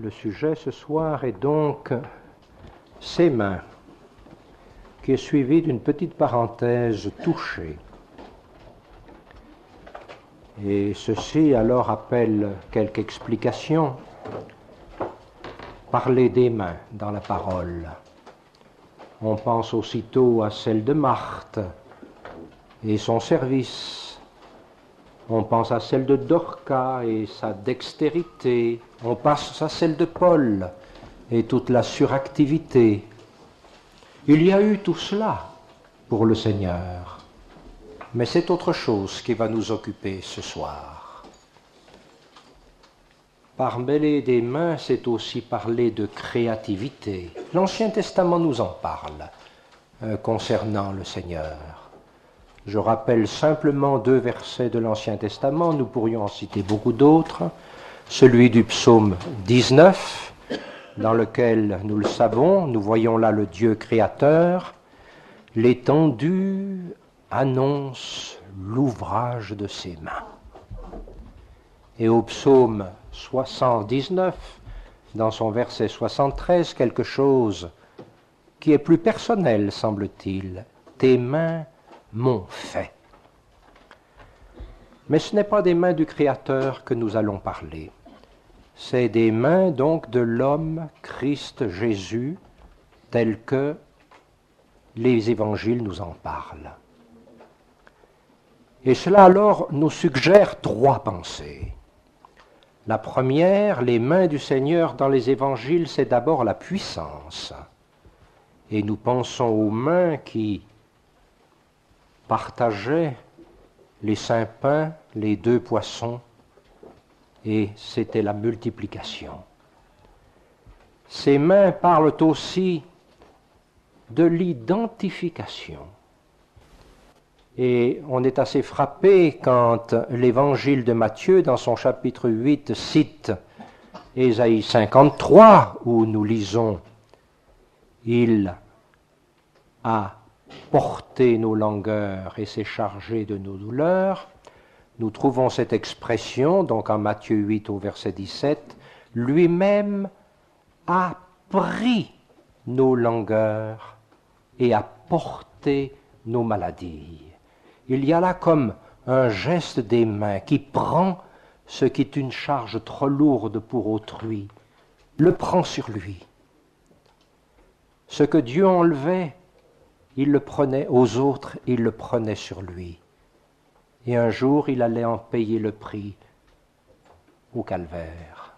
Le sujet ce soir est donc ses mains, qui est suivi d'une petite parenthèse touchée. Et ceci alors appelle quelques explications. Parler des mains dans la parole. On pense aussitôt à celle de Marthe et son service. On pense à celle de Dorca et sa dextérité. On passe à celle de Paul et toute la suractivité. Il y a eu tout cela pour le Seigneur. Mais c'est autre chose qui va nous occuper ce soir. Parler des mains, c'est aussi parler de créativité. L'Ancien Testament nous en parle concernant le Seigneur. Je rappelle simplement 2 versets de l'Ancien Testament, nous pourrions en citer beaucoup d'autres. Celui du psaume 19, dans lequel, nous le savons, nous voyons là le Dieu créateur. L'étendue annonce l'ouvrage de ses mains. Et au psaume 79, dans son verset 73, quelque chose qui est plus personnel, semble-t-il. Tes mains m'ont fait. Mais ce n'est pas des mains du Créateur que nous allons parler. C'est des mains donc de l'homme Christ Jésus, tel que les évangiles nous en parlent. Et cela alors nous suggère 3 pensées. La première, les mains du Seigneur dans les évangiles, c'est d'abord la puissance. Et nous pensons aux mains qui partageaient les 5 pains, les 2 poissons, et c'était la multiplication. Ces mains parlent aussi de l'identification. Et on est assez frappé quand l'évangile de Matthieu, dans son chapitre 8, cite Ésaïe 53, où nous lisons « Il a porté nos langueurs et s'est chargé de nos douleurs ». Nous trouvons cette expression, donc en Matthieu 8 au verset 17, « Lui-même a pris nos langueurs et a porté nos maladies ». Il y a là comme un geste des mains qui prend ce qui est une charge trop lourde pour autrui, le prend sur lui. Ce que Dieu enlevait, il le prenait aux autres, il le prenait sur lui. Et un jour, il allait en payer le prix au calvaire.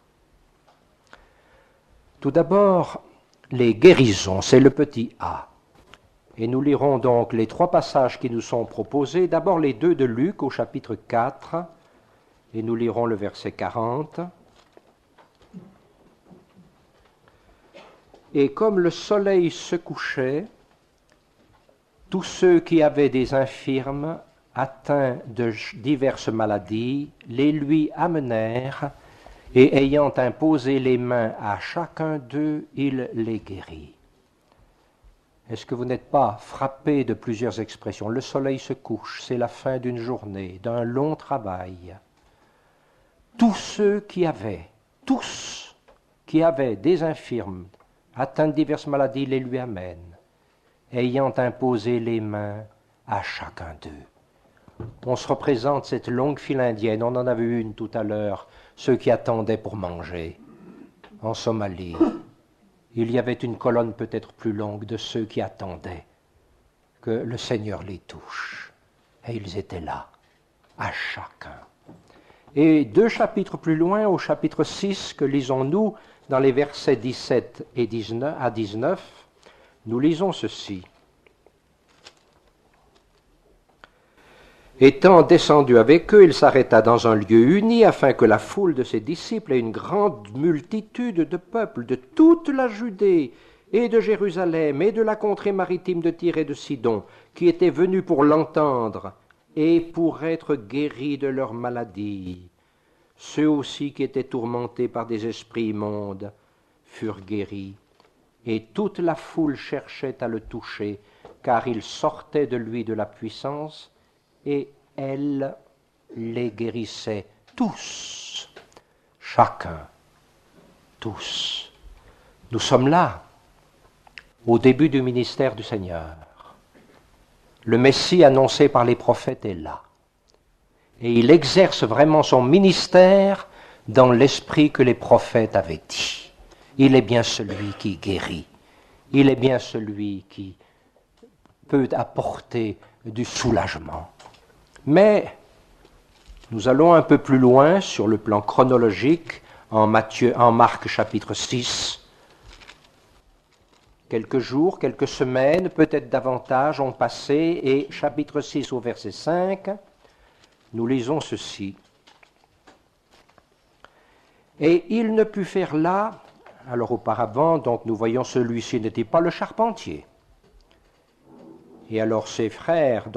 Tout d'abord, les guérisons, c'est le petit A. Et nous lirons donc les 3 passages qui nous sont proposés. D'abord les 2 de Luc au chapitre 4, et nous lirons le verset 40. Et comme le soleil se couchait, tous ceux qui avaient des infirmes atteints de diverses maladies les lui amenèrent, et ayant imposé les mains à chacun d'eux, il les guérit. Est-ce que vous n'êtes pas frappé de plusieurs expressions? Le soleil se couche, c'est la fin d'une journée, d'un long travail. Tous ceux qui avaient des infirmes, atteints de diverses maladies, les lui amènent, ayant imposé les mains à chacun d'eux. On se représente cette longue file indienne, on en avait eu une tout à l'heure, ceux qui attendaient pour manger, en Somalie. Il y avait une colonne peut-être plus longue de ceux qui attendaient que le Seigneur les touche. Et ils étaient là, à chacun. Et 2 chapitres plus loin, au chapitre 6, que lisons-nous dans les versets 17 et 19 à 19, nous lisons ceci. Étant descendu avec eux, il s'arrêta dans un lieu uni afin que la foule de ses disciples et une grande multitude de peuple de toute la Judée et de Jérusalem et de la contrée maritime de Tyr et de Sidon, qui étaient venus pour l'entendre et pour être guéris de leurs maladies. Ceux aussi qui étaient tourmentés par des esprits immondes furent guéris. Et toute la foule cherchait à le toucher, car il sortait de lui de la puissance, et elle les guérissait tous, chacun tous. Nous sommes là, au début du ministère du Seigneur. Le Messie annoncé par les prophètes est là. Et il exerce vraiment son ministère dans l'esprit que les prophètes avaient dit. Il est bien celui qui guérit. Il est bien celui qui peut apporter du soulagement. Mais nous allons un peu plus loin sur le plan chronologique en Marc chapitre 6. Quelques jours, quelques semaines, peut-être davantage ont passé et chapitre 6 au verset 5, nous lisons ceci. Et il ne put faire là, alors auparavant, donc nous voyons celui-ci n'était pas le charpentier. Et alors ses frères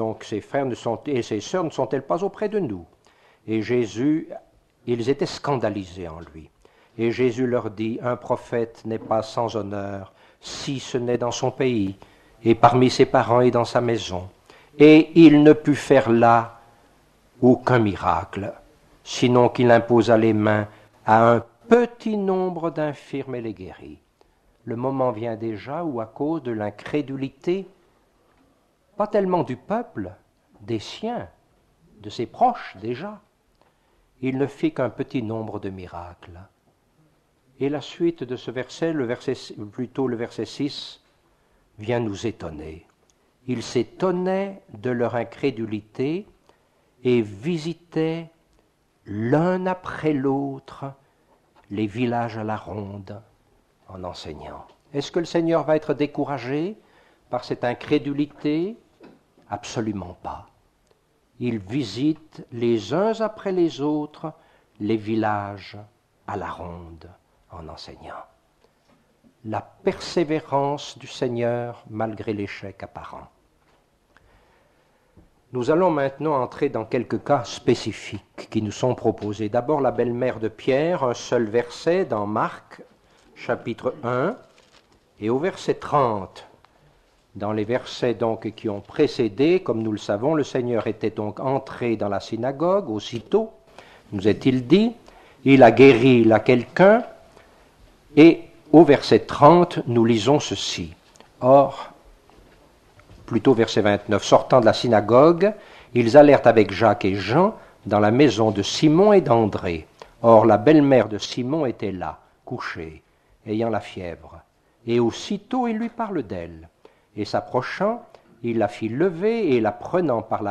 et ses sœurs ne sont-elles pas auprès de nous? Et Jésus, ils étaient scandalisés en lui. Et Jésus leur dit, un prophète n'est pas sans honneur, si ce n'est dans son pays, et parmi ses parents et dans sa maison. Et il ne put faire là aucun miracle, sinon qu'il imposa les mains à un petit nombre d'infirmes et les guérit. Le moment vient déjà où, à cause de l'incrédulité, pas tellement du peuple, des siens, de ses proches déjà, il ne fit qu'un petit nombre de miracles. Et la suite de ce verset, le verset 6, vient nous étonner. Ils s'étonnaient de leur incrédulité et visitaient l'un après l'autre les villages à la ronde en enseignant. Est-ce que le Seigneur va être découragé par cette incrédulité? Absolument pas. Il visite les uns après les autres les villages à la ronde en enseignant. La persévérance du Seigneur malgré l'échec apparent. Nous allons maintenant entrer dans quelques cas spécifiques qui nous sont proposés. D'abord la belle-mère de Pierre, un seul verset dans Marc, chapitre 1, et au verset 30. Dans les versets donc qui ont précédé, comme nous le savons, le Seigneur était donc entré dans la synagogue aussitôt, nous est-il dit, il a guéri là quelqu'un, et au verset 30, nous lisons ceci. Or, plutôt verset 29, sortant de la synagogue, ils allèrent avec Jacques et Jean dans la maison de Simon et d'André. Or, la belle-mère de Simon était là, couchée, ayant la fièvre. Et aussitôt, il lui parle d'elle. Et s'approchant, il la fit lever et en la prenant par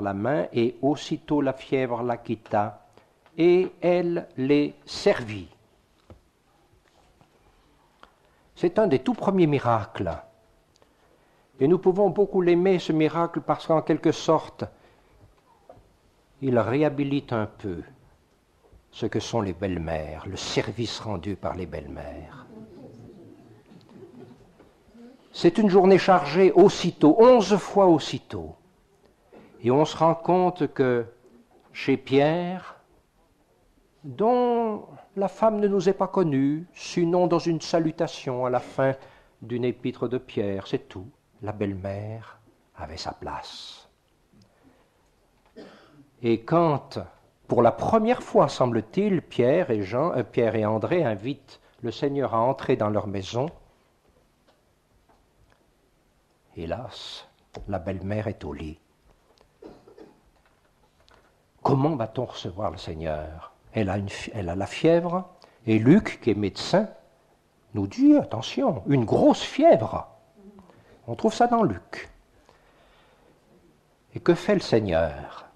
la main, et aussitôt la fièvre la quitta, et elle les servit. C'est un des tout premiers miracles. Et nous pouvons beaucoup l'aimer, ce miracle, parce qu'en quelque sorte, il réhabilite un peu ce que sont les belles-mères, le service rendu par les belles-mères. C'est une journée chargée aussitôt, 11 fois aussitôt. Et on se rend compte que chez Pierre, dont la femme ne nous est pas connue, sinon dans une salutation à la fin d'une épître de Pierre, c'est tout. La belle-mère avait sa place. Et quand, pour la première fois, semble-t-il, Pierre et André invitent le Seigneur à entrer dans leur maison, hélas, la belle-mère est au lit. Comment va-t-on recevoir le Seigneur? Elle a la fièvre, et Luc, qui est médecin, nous dit, attention, une grosse fièvre. On trouve ça dans Luc. Et que fait le Seigneur?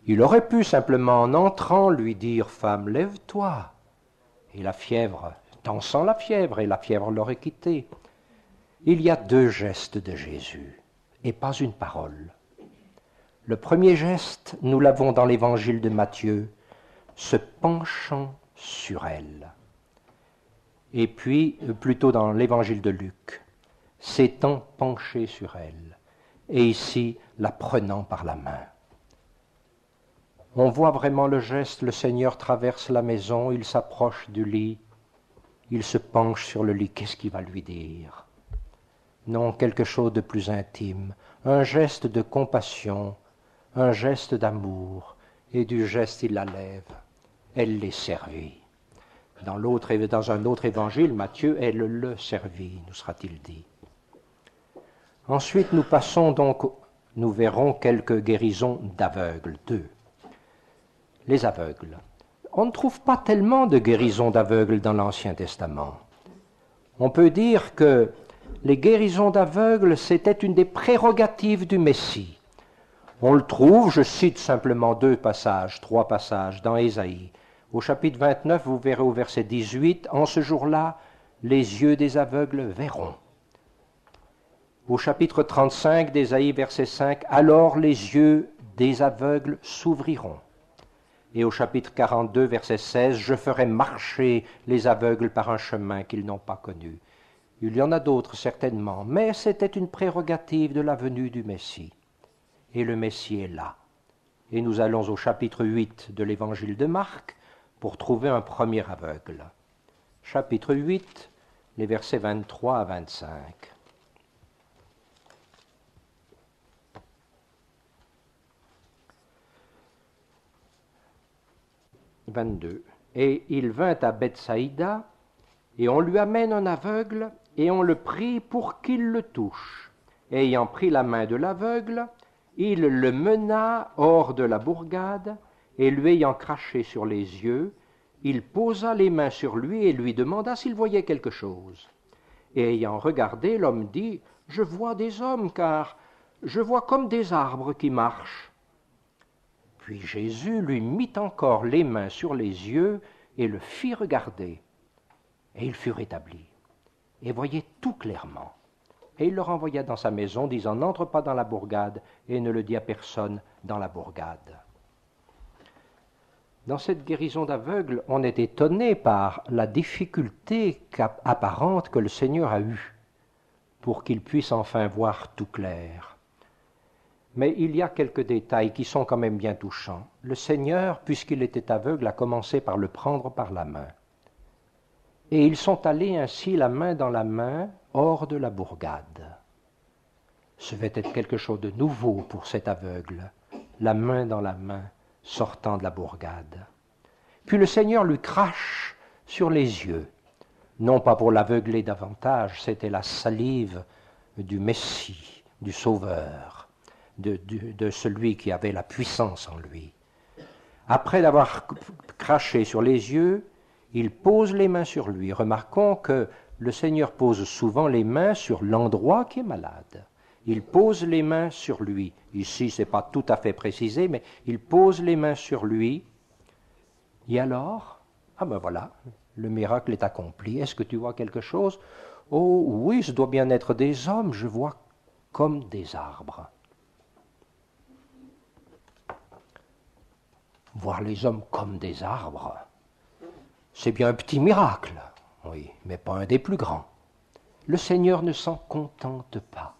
Il aurait pu simplement, en entrant, lui dire, femme, lève-toi. Et la fièvre, dansant la fièvre, et la fièvre l'aurait quitté. Il y a 2 gestes de Jésus, et pas une parole. Le premier geste, nous l'avons dans l'évangile de Matthieu, se penchant sur elle. Et puis, plutôt dans l'évangile de Luc, s'étant penché sur elle, et ici, la prenant par la main. On voit vraiment le geste, le Seigneur traverse la maison, il s'approche du lit, il se penche sur le lit, qu'est-ce qu'il va lui dire? Non, quelque chose de plus intime, un geste de compassion, un geste d'amour, et du geste il la lève, elle l'est servie. Dans un autre évangile, Matthieu, elle le servit, nous sera-t-il dit. Ensuite, nous passons donc, nous verrons quelques guérisons d'aveugles. 2. Les aveugles. On ne trouve pas tellement de guérisons d'aveugles dans l'Ancien Testament. On peut dire que les guérisons d'aveugles, c'était une des prérogatives du Messie. On le trouve, je cite simplement 3 passages dans Ésaïe. Au chapitre 29, vous verrez au verset 18, « En ce jour-là, les yeux des aveugles verront. » Au chapitre 35 d'Ésaïe, verset 5, « Alors les yeux des aveugles s'ouvriront. » Et au chapitre 42, verset 16, « Je ferai marcher les aveugles par un chemin qu'ils n'ont pas connu. » Il y en a d'autres certainement, mais c'était une prérogative de la venue du Messie. Et le Messie est là. Et nous allons au chapitre 8 de l'évangile de Marc pour trouver un premier aveugle. Chapitre 8, les versets 23 à 25. 22. Et il vint à Bethsaïda, et on lui amène un aveugle, et on le prie pour qu'il le touche. Et ayant pris la main de l'aveugle, il le mena hors de la bourgade, et lui ayant craché sur les yeux, il posa les mains sur lui et lui demanda s'il voyait quelque chose. Et ayant regardé, l'homme dit, « Je vois des hommes, car je vois comme des arbres qui marchent. » Puis Jésus lui mit encore les mains sur les yeux et le fit regarder. Et il fut rétabli, et voyait tout clairement. Et il le renvoya dans sa maison, disant, « N'entre pas dans la bourgade, et ne le dis à personne dans la bourgade. » Dans cette guérison d'aveugle, on est étonné par la difficulté apparente que le Seigneur a eue pour qu'il puisse enfin voir tout clair. Mais il y a quelques détails qui sont quand même bien touchants. Le Seigneur, puisqu'il était aveugle, a commencé par le prendre par la main. Et ils sont allés ainsi la main dans la main hors de la bourgade. Ce devait être quelque chose de nouveau pour cet aveugle, la main dans la main sortant de la bourgade. Puis le Seigneur lui crache sur les yeux, non pas pour l'aveugler davantage, c'était la salive du Messie, du Sauveur, de celui qui avait la puissance en lui. Après l'avoir craché sur les yeux, il pose les mains sur lui. Remarquons que le Seigneur pose souvent les mains sur l'endroit qui est malade. Il pose les mains sur lui. Ici, ce n'est pas tout à fait précisé, mais il pose les mains sur lui. Et alors, ah ben voilà, le miracle est accompli. Est-ce que tu vois quelque chose? Oh oui, ce doit bien être des hommes, je vois comme des arbres. Voir les hommes comme des arbres, c'est bien un petit miracle, oui, mais pas un des plus grands. Le Seigneur ne s'en contente pas.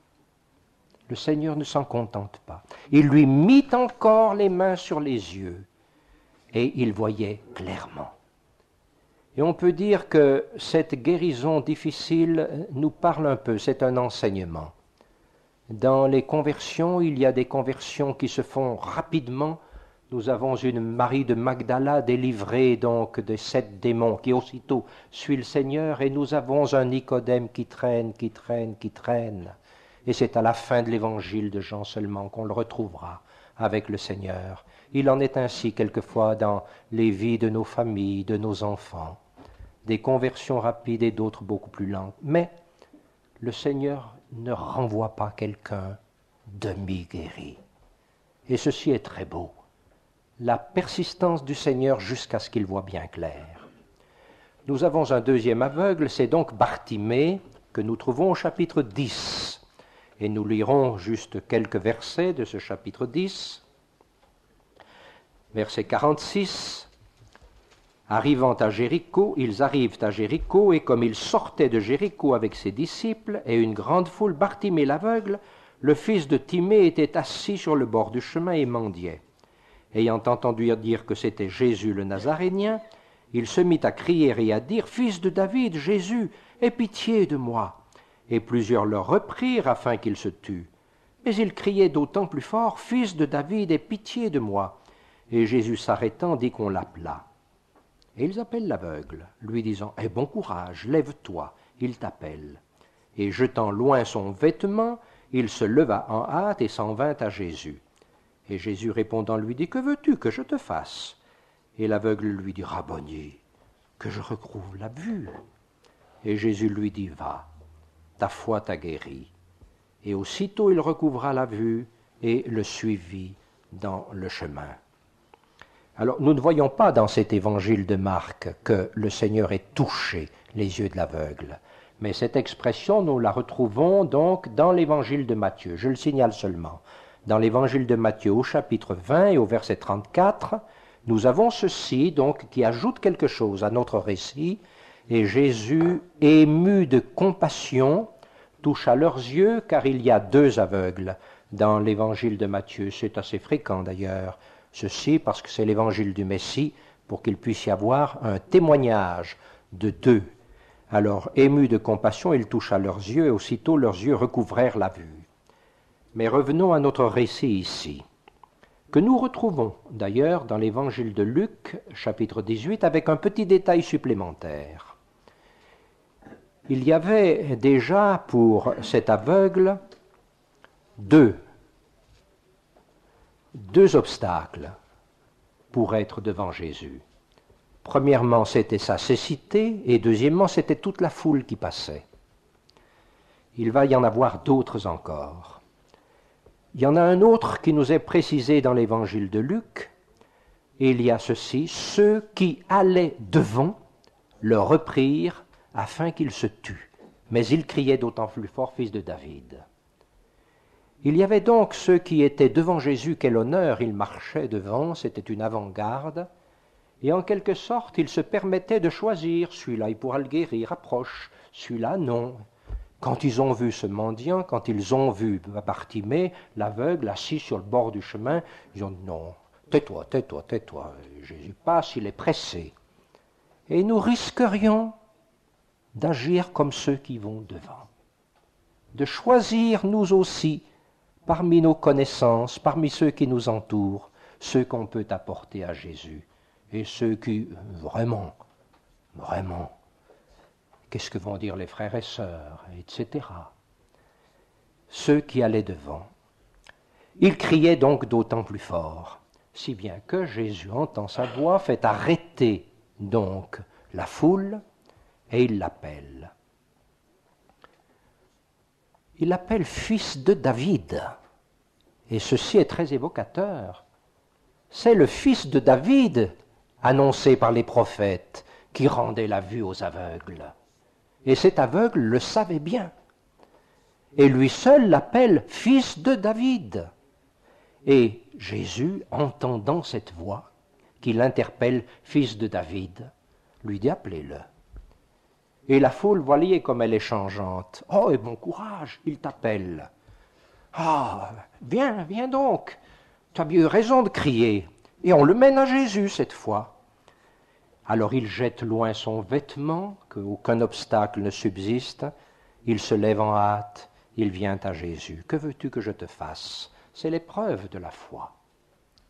Le Seigneur ne s'en contente pas. Il lui mit encore les mains sur les yeux et il voyait clairement. Et on peut dire que cette guérison difficile nous parle un peu, c'est un enseignement. Dans les conversions, il y a des conversions qui se font rapidement. Nous avons une Marie de Magdala délivrée donc de 7 démons qui aussitôt suit le Seigneur, et nous avons un Nicodème qui traîne. Et c'est à la fin de l'évangile de Jean seulement qu'on le retrouvera avec le Seigneur. Il en est ainsi quelquefois dans les vies de nos familles, de nos enfants. Des conversions rapides et d'autres beaucoup plus lentes. Mais le Seigneur ne renvoie pas quelqu'un demi-guéri. Et ceci est très beau. La persistance du Seigneur jusqu'à ce qu'il voit bien clair. Nous avons un deuxième aveugle, c'est donc Bartimée, que nous trouvons au chapitre 10. Et nous lirons juste quelques versets de ce chapitre 10. Verset 46. Arrivant à Jéricho, ils arrivent à Jéricho, et comme ils sortaient de Jéricho avec ses disciples et une grande foule, Bartimée l'aveugle, le fils de Timée, était assis sur le bord du chemin et mendiait. Ayant entendu dire que c'était Jésus le Nazarénien, il se mit à crier et à dire « Fils de David, Jésus, aie pitié de moi !» Et plusieurs le reprirent afin qu'il se tût. Mais il criait d'autant plus fort « Fils de David, aie pitié de moi !» Et Jésus s'arrêtant dit qu'on l'appelât. Et ils appellent l'aveugle, lui disant « Eh, bon courage, lève-toi, il t'appelle. » Et jetant loin son vêtement, il se leva en hâte et s'en vint à Jésus. Et Jésus répondant lui dit « Que veux-tu que je te fasse ?» Et l'aveugle lui dit « Rabboni, que je retrouve la vue. » Et Jésus lui dit « Va, ta foi t'a guéri. » Et aussitôt il recouvra la vue et le suivit dans le chemin. Alors, nous ne voyons pas dans cet évangile de Marc que le Seigneur ait touché les yeux de l'aveugle. Mais cette expression, nous la retrouvons donc dans l'évangile de Matthieu. Je le signale seulement. Dans l'évangile de Matthieu, au chapitre 20 et au verset 34, nous avons ceci, donc, qui ajoute quelque chose à notre récit. Et Jésus, ému de compassion, toucha leurs yeux, car il y a 2 aveugles dans l'évangile de Matthieu. C'est assez fréquent d'ailleurs. Ceci parce que c'est l'évangile du Messie, pour qu'il puisse y avoir un témoignage de 2. Alors, ému de compassion, il toucha leurs yeux, et aussitôt leurs yeux recouvrèrent la vue. Mais revenons à notre récit ici, que nous retrouvons d'ailleurs dans l'évangile de Luc, chapitre 18, avec un petit détail supplémentaire. Il y avait déjà pour cet aveugle deux obstacles pour être devant Jésus. Premièrement, c'était sa cécité, et deuxièmement, c'était toute la foule qui passait. Il va y en avoir d'autres encore. Il y en a un autre qui nous est précisé dans l'évangile de Luc, et il y a ceci, ceux qui allaient devant le reprirent afin qu'il se tût. Mais il criait d'autant plus fort, fils de David. Il y avait donc ceux qui étaient devant Jésus, quel honneur, ils marchaient devant, c'était une avant-garde, et en quelque sorte, ils se permettaient de choisir, celui-là il pourra le guérir, approche, celui-là non. Quand ils ont vu ce mendiant, quand ils ont vu Bartimée, l'aveugle, assis sur le bord du chemin, ils ont dit non, tais-toi, tais-toi, tais-toi, Jésus passe, il est pressé. Et nous risquerions d'agir comme ceux qui vont devant, de choisir nous aussi, parmi nos connaissances, parmi ceux qui nous entourent, ceux qu'on peut apporter à Jésus, et ceux qui, vraiment, qu'est-ce que vont dire les frères et sœurs, etc. Ceux qui allaient devant. Ils criaient donc d'autant plus fort, si bien que Jésus entend sa voix, fait arrêter donc la foule, et il l'appelle. Il l'appelle fils de David, et ceci est très évocateur. C'est le fils de David, annoncé par les prophètes, qui rendait la vue aux aveugles. Et cet aveugle le savait bien. Et lui seul l'appelle fils de David. Et Jésus, entendant cette voix, qui l'interpelle fils de David, lui dit appelez-le. Et la foule, voyez comme elle est changeante. Oh, et bon courage, il t'appelle. Ah, viens, viens donc. Tu as bien eu raison de crier. Et on le mène à Jésus cette fois. Alors il jette loin son vêtement, qu'aucun obstacle ne subsiste. Il se lève en hâte, il vient à Jésus. Que veux-tu que je te fasse? C'est l'épreuve de la foi.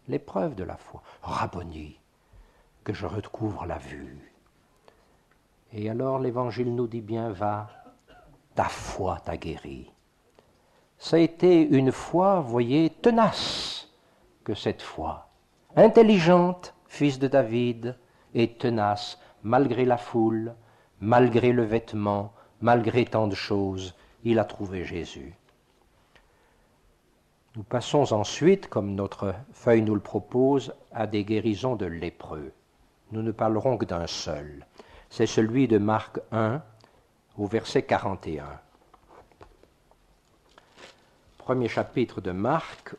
L'épreuve de la foi. Rabboni, que je recouvre la vue. Et alors l'Évangile nous dit bien, va, ta foi t'a guéri. Ça a été une foi, voyez, tenace que cette foi. Intelligente, fils de David, et tenace, malgré la foule, malgré le vêtement, malgré tant de choses, il a trouvé Jésus. Nous passons ensuite, comme notre feuille nous le propose, à des guérisons de lépreux. Nous ne parlerons que d'un seul. C'est celui de Marc 1, au verset 41. Premier chapitre de Marc,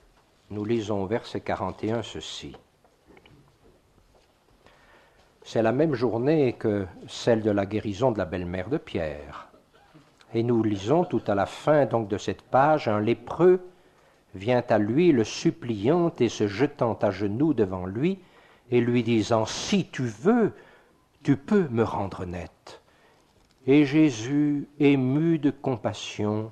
nous lisons au verset 41 ceci. C'est la même journée que celle de la guérison de la belle-mère de Pierre. Et nous lisons tout à la fin donc de cette page, un lépreux vient à lui le suppliant et se jetant à genoux devant lui et lui disant « Si tu veux, tu peux me rendre net. » Et Jésus, ému de compassion,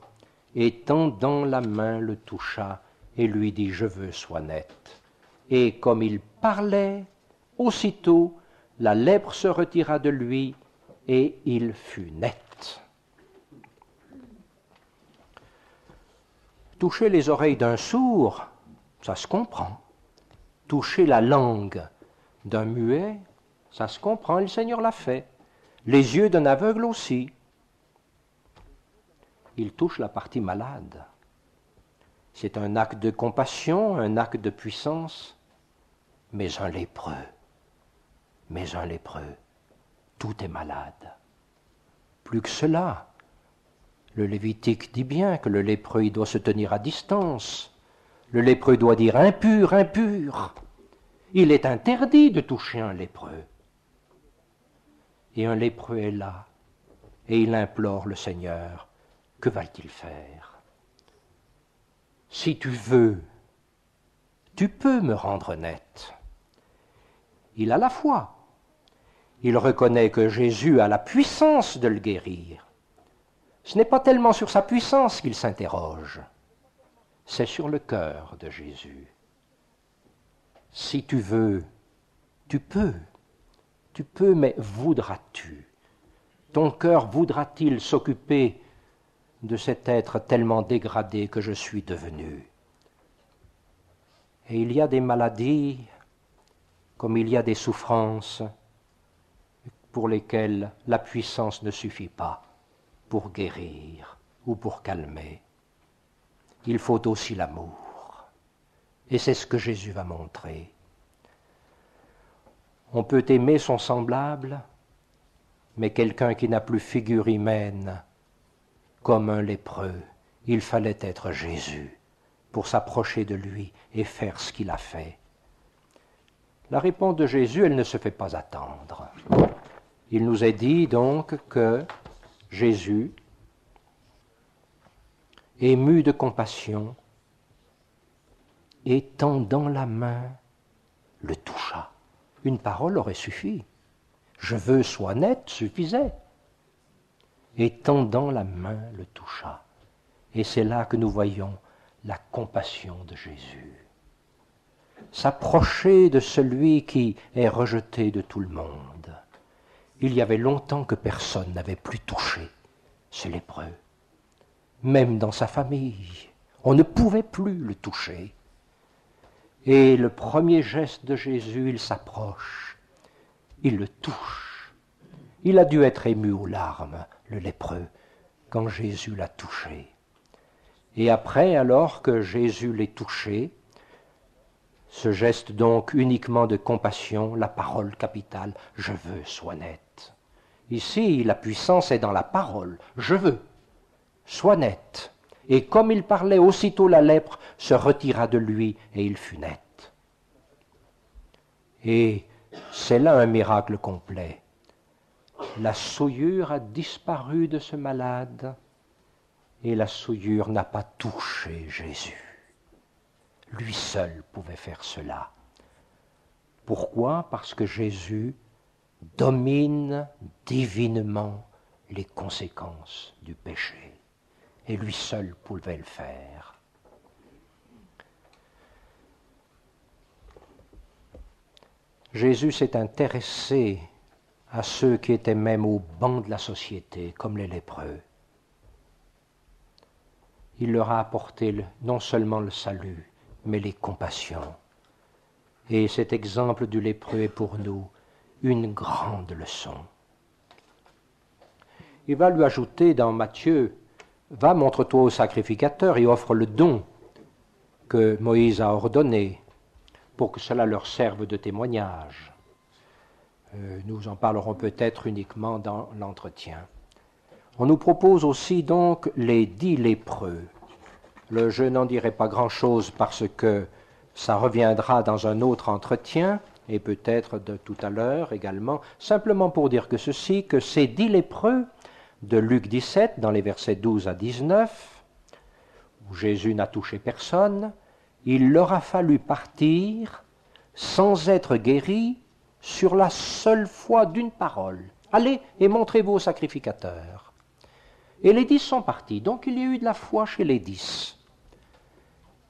et tendant la main le toucha et lui dit « Je veux, sois net. » Et comme il parlait, aussitôt, la lèpre se retira de lui et il fut net. Toucher les oreilles d'un sourd, ça se comprend. Toucher la langue d'un muet, ça se comprend, et le Seigneur l'a fait. Les yeux d'un aveugle aussi. Il touche la partie malade. C'est un acte de compassion, un acte de puissance, mais un lépreux, tout est malade. Plus que cela, le Lévitique dit bien que le lépreux il doit se tenir à distance. Le lépreux doit dire impur, impur. Il est interdit de toucher un lépreux. Et un lépreux est là, et il implore le Seigneur. Que va-t-il faire? Si tu veux, tu peux me rendre net. Il a la foi. Il reconnaît que Jésus a la puissance de le guérir. Ce n'est pas tellement sur sa puissance qu'il s'interroge, c'est sur le cœur de Jésus. Si tu veux, tu peux, mais voudras-tu? Ton cœur voudra-t-il s'occuper de cet être tellement dégradé que je suis devenu? Et il y a des maladies, comme il y a des souffrances, pour lesquelles la puissance ne suffit pas pour guérir ou pour calmer. Il faut aussi l'amour. Et c'est ce que Jésus va montrer. On peut aimer son semblable, mais quelqu'un qui n'a plus figure humaine, comme un lépreux, il fallait être Jésus pour s'approcher de lui et faire ce qu'il a fait. La réponse de Jésus, elle ne se fait pas attendre. Il nous est dit donc que Jésus, ému de compassion, et tendant la main, le toucha. Une parole aurait suffi. Je veux, sois net, suffisait. Et tendant la main, le toucha. Et c'est là que nous voyons la compassion de Jésus. S'approcher de celui qui est rejeté de tout le monde. Il y avait longtemps que personne n'avait plus touché ce lépreux. Même dans sa famille, on ne pouvait plus le toucher. Et le premier geste de Jésus, il s'approche, il le touche. Il a dû être ému aux larmes, le lépreux, quand Jésus l'a touché. Et après, alors que Jésus l'ait touché, ce geste donc uniquement de compassion, la parole capitale, je veux, sois net. Ici, la puissance est dans la parole, je veux, sois net. Et comme il parlait, aussitôt la lèpre se retira de lui et il fut net. Et c'est là un miracle complet. La souillure a disparu de ce malade et la souillure n'a pas touché Jésus. Lui seul pouvait faire cela. Pourquoi? Parce que Jésus domine divinement les conséquences du péché. Et lui seul pouvait le faire. Jésus s'est intéressé à ceux qui étaient même au banc de la société, comme les lépreux. Il leur a apporté non seulement le salut, mais les compassions. Et cet exemple du lépreux est pour nous une grande leçon. Il va lui ajouter dans Matthieu, va, montre-toi au sacrificateur et offre le don que Moïse a ordonné pour que cela leur serve de témoignage. Nous en parlerons peut-être uniquement dans l'entretien. On nous propose aussi donc les 10 lépreux. Je n'en dirai pas grand-chose parce que ça reviendra dans un autre entretien et peut-être de tout à l'heure également, simplement pour dire que ceci, que ces 10 lépreux de Luc 17, dans les versets 12 à 19, où Jésus n'a touché personne, il leur a fallu partir sans être guéris sur la seule foi d'une parole. Allez et montrez-vous au sacrificateur. Et les 10 sont partis, donc il y a eu de la foi chez les 10.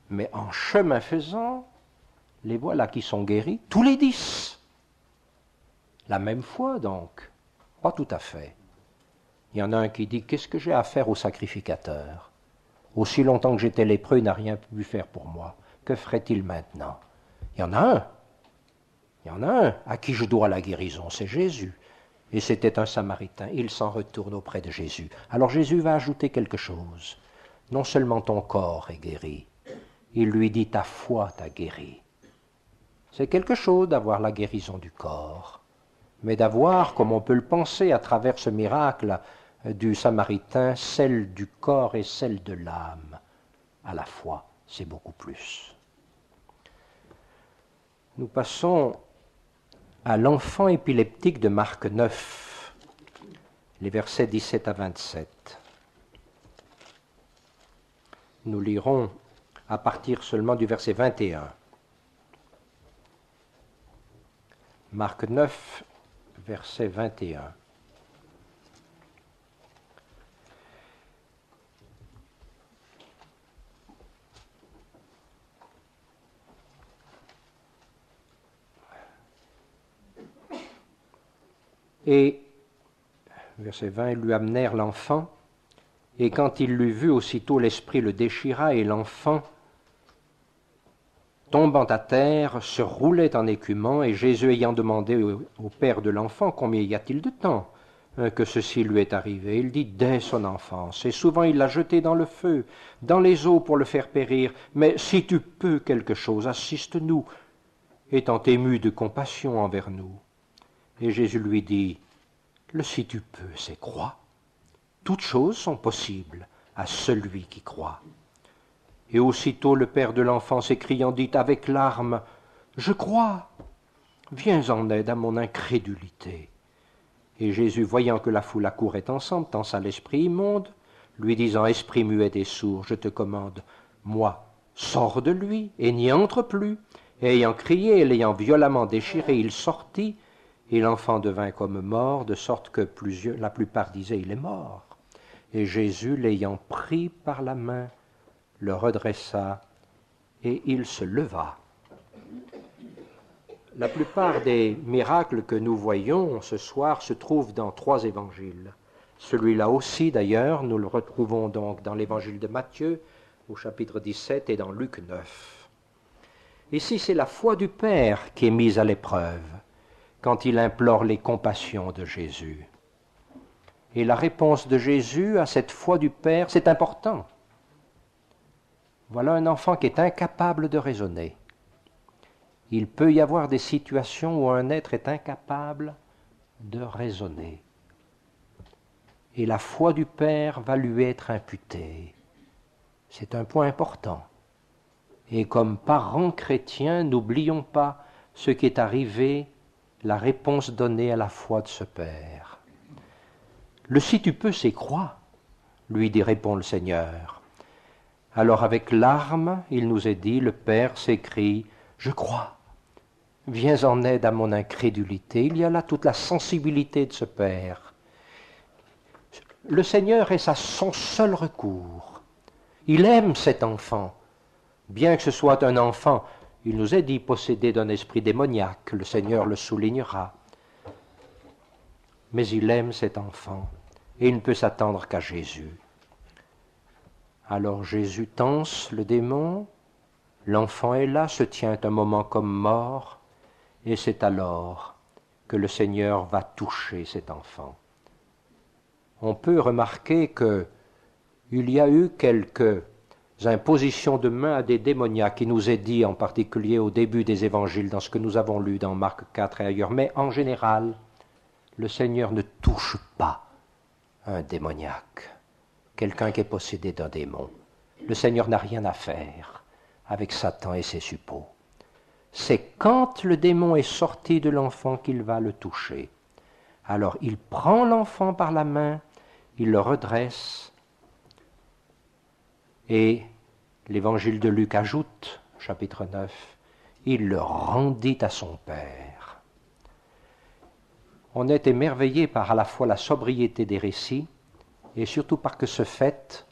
Mais en chemin faisant, les voilà qui sont guéris, tous les 10. La même foi donc? Pas tout à fait. Il y en a un qui dit, qu'est-ce que j'ai à faire au sacrificateur? Aussi longtemps que j'étais lépreux, il n'a rien pu faire pour moi. Que ferait-il maintenant? Il y en a un. Il y en a un à qui je dois la guérison, c'est Jésus. Et c'était un Samaritain. Il s'en retourne auprès de Jésus. Alors Jésus va ajouter quelque chose. Non seulement ton corps est guéri, il lui dit ta foi t'a guéri. C'est quelque chose d'avoir la guérison du corps, mais d'avoir, comme on peut le penser à travers ce miracle du Samaritain, celle du corps et celle de l'âme. À la fois, c'est beaucoup plus. Nous passons à l'enfant épileptique de Marc 9, les versets 17 à 27. Nous lirons à partir seulement du verset 21. Marc 9, verset 21. Et, verset 20, ils lui amenèrent l'enfant, et quand il l'eut vu, aussitôt l'esprit le déchira, et l'enfant, tombant à terre, se roulait en écumant, et Jésus ayant demandé au père de l'enfant combien y a-t-il de temps que ceci lui est arrivé, il dit dès son enfance, et souvent il l'a jeté dans le feu, dans les eaux pour le faire périr, mais si tu peux quelque chose, assiste-nous, étant ému de compassion envers nous. Et Jésus lui dit, le si tu peux, c'est crois. Toutes choses sont possibles à celui qui croit. Et aussitôt le père de l'enfant s'écriant dit avec larmes, je crois, viens en aide à mon incrédulité. Et Jésus, voyant que la foule accourait ensemble, tensa l'esprit immonde, lui disant, esprit muet et sourd, je te commande, moi, sors de lui et n'y entre plus. Et ayant crié et l'ayant violemment déchiré, il sortit, et l'enfant devint comme mort, de sorte que la plupart disaient, il est mort. Et Jésus, l'ayant pris par la main, le redressa, et il se leva. La plupart des miracles que nous voyons ce soir se trouvent dans 3 évangiles. Celui-là aussi, d'ailleurs, nous le retrouvons donc dans l'évangile de Matthieu, au chapitre 17, et dans Luc 9. Ici, c'est la foi du Père qui est mise à l'épreuve, quand il implore les compassions de Jésus. Et la réponse de Jésus à cette foi du Père, c'est important. Voilà un enfant qui est incapable de raisonner. Il peut y avoir des situations où un être est incapable de raisonner. Et la foi du Père va lui être imputée. C'est un point important. Et comme parents chrétiens, n'oublions pas ce qui est arrivé, la réponse donnée à la foi de ce Père. Le si tu peux, c'est crois, lui dit répond le Seigneur. Alors avec larmes, il nous est dit, le Père s'écrie, je crois. Viens en aide à mon incrédulité. Il y a là toute la sensibilité de ce Père. Le Seigneur est son seul recours. Il aime cet enfant. Bien que ce soit un enfant, il nous est dit possédé d'un esprit démoniaque, le Seigneur le soulignera. Mais il aime cet enfant et il ne peut s'attendre qu'à Jésus. Alors Jésus tense le démon, l'enfant est là, se tient un moment comme mort, et c'est alors que le Seigneur va toucher cet enfant. On peut remarquer qu'il y a eu quelques impositions de main à des démoniaques, qui nous est dit en particulier au début des évangiles, dans ce que nous avons lu dans Marc 4 et ailleurs, mais en général, le Seigneur ne touche pas un démoniaque, quelqu'un qui est possédé d'un démon. Le Seigneur n'a rien à faire avec Satan et ses suppôts. C'est quand le démon est sorti de l'enfant qu'il va le toucher. Alors il prend l'enfant par la main, il le redresse, et l'évangile de Luc ajoute, chapitre 9, il le rendit à son Père. On est émerveillé par à la fois la sobriété des récits, et surtout par ce fait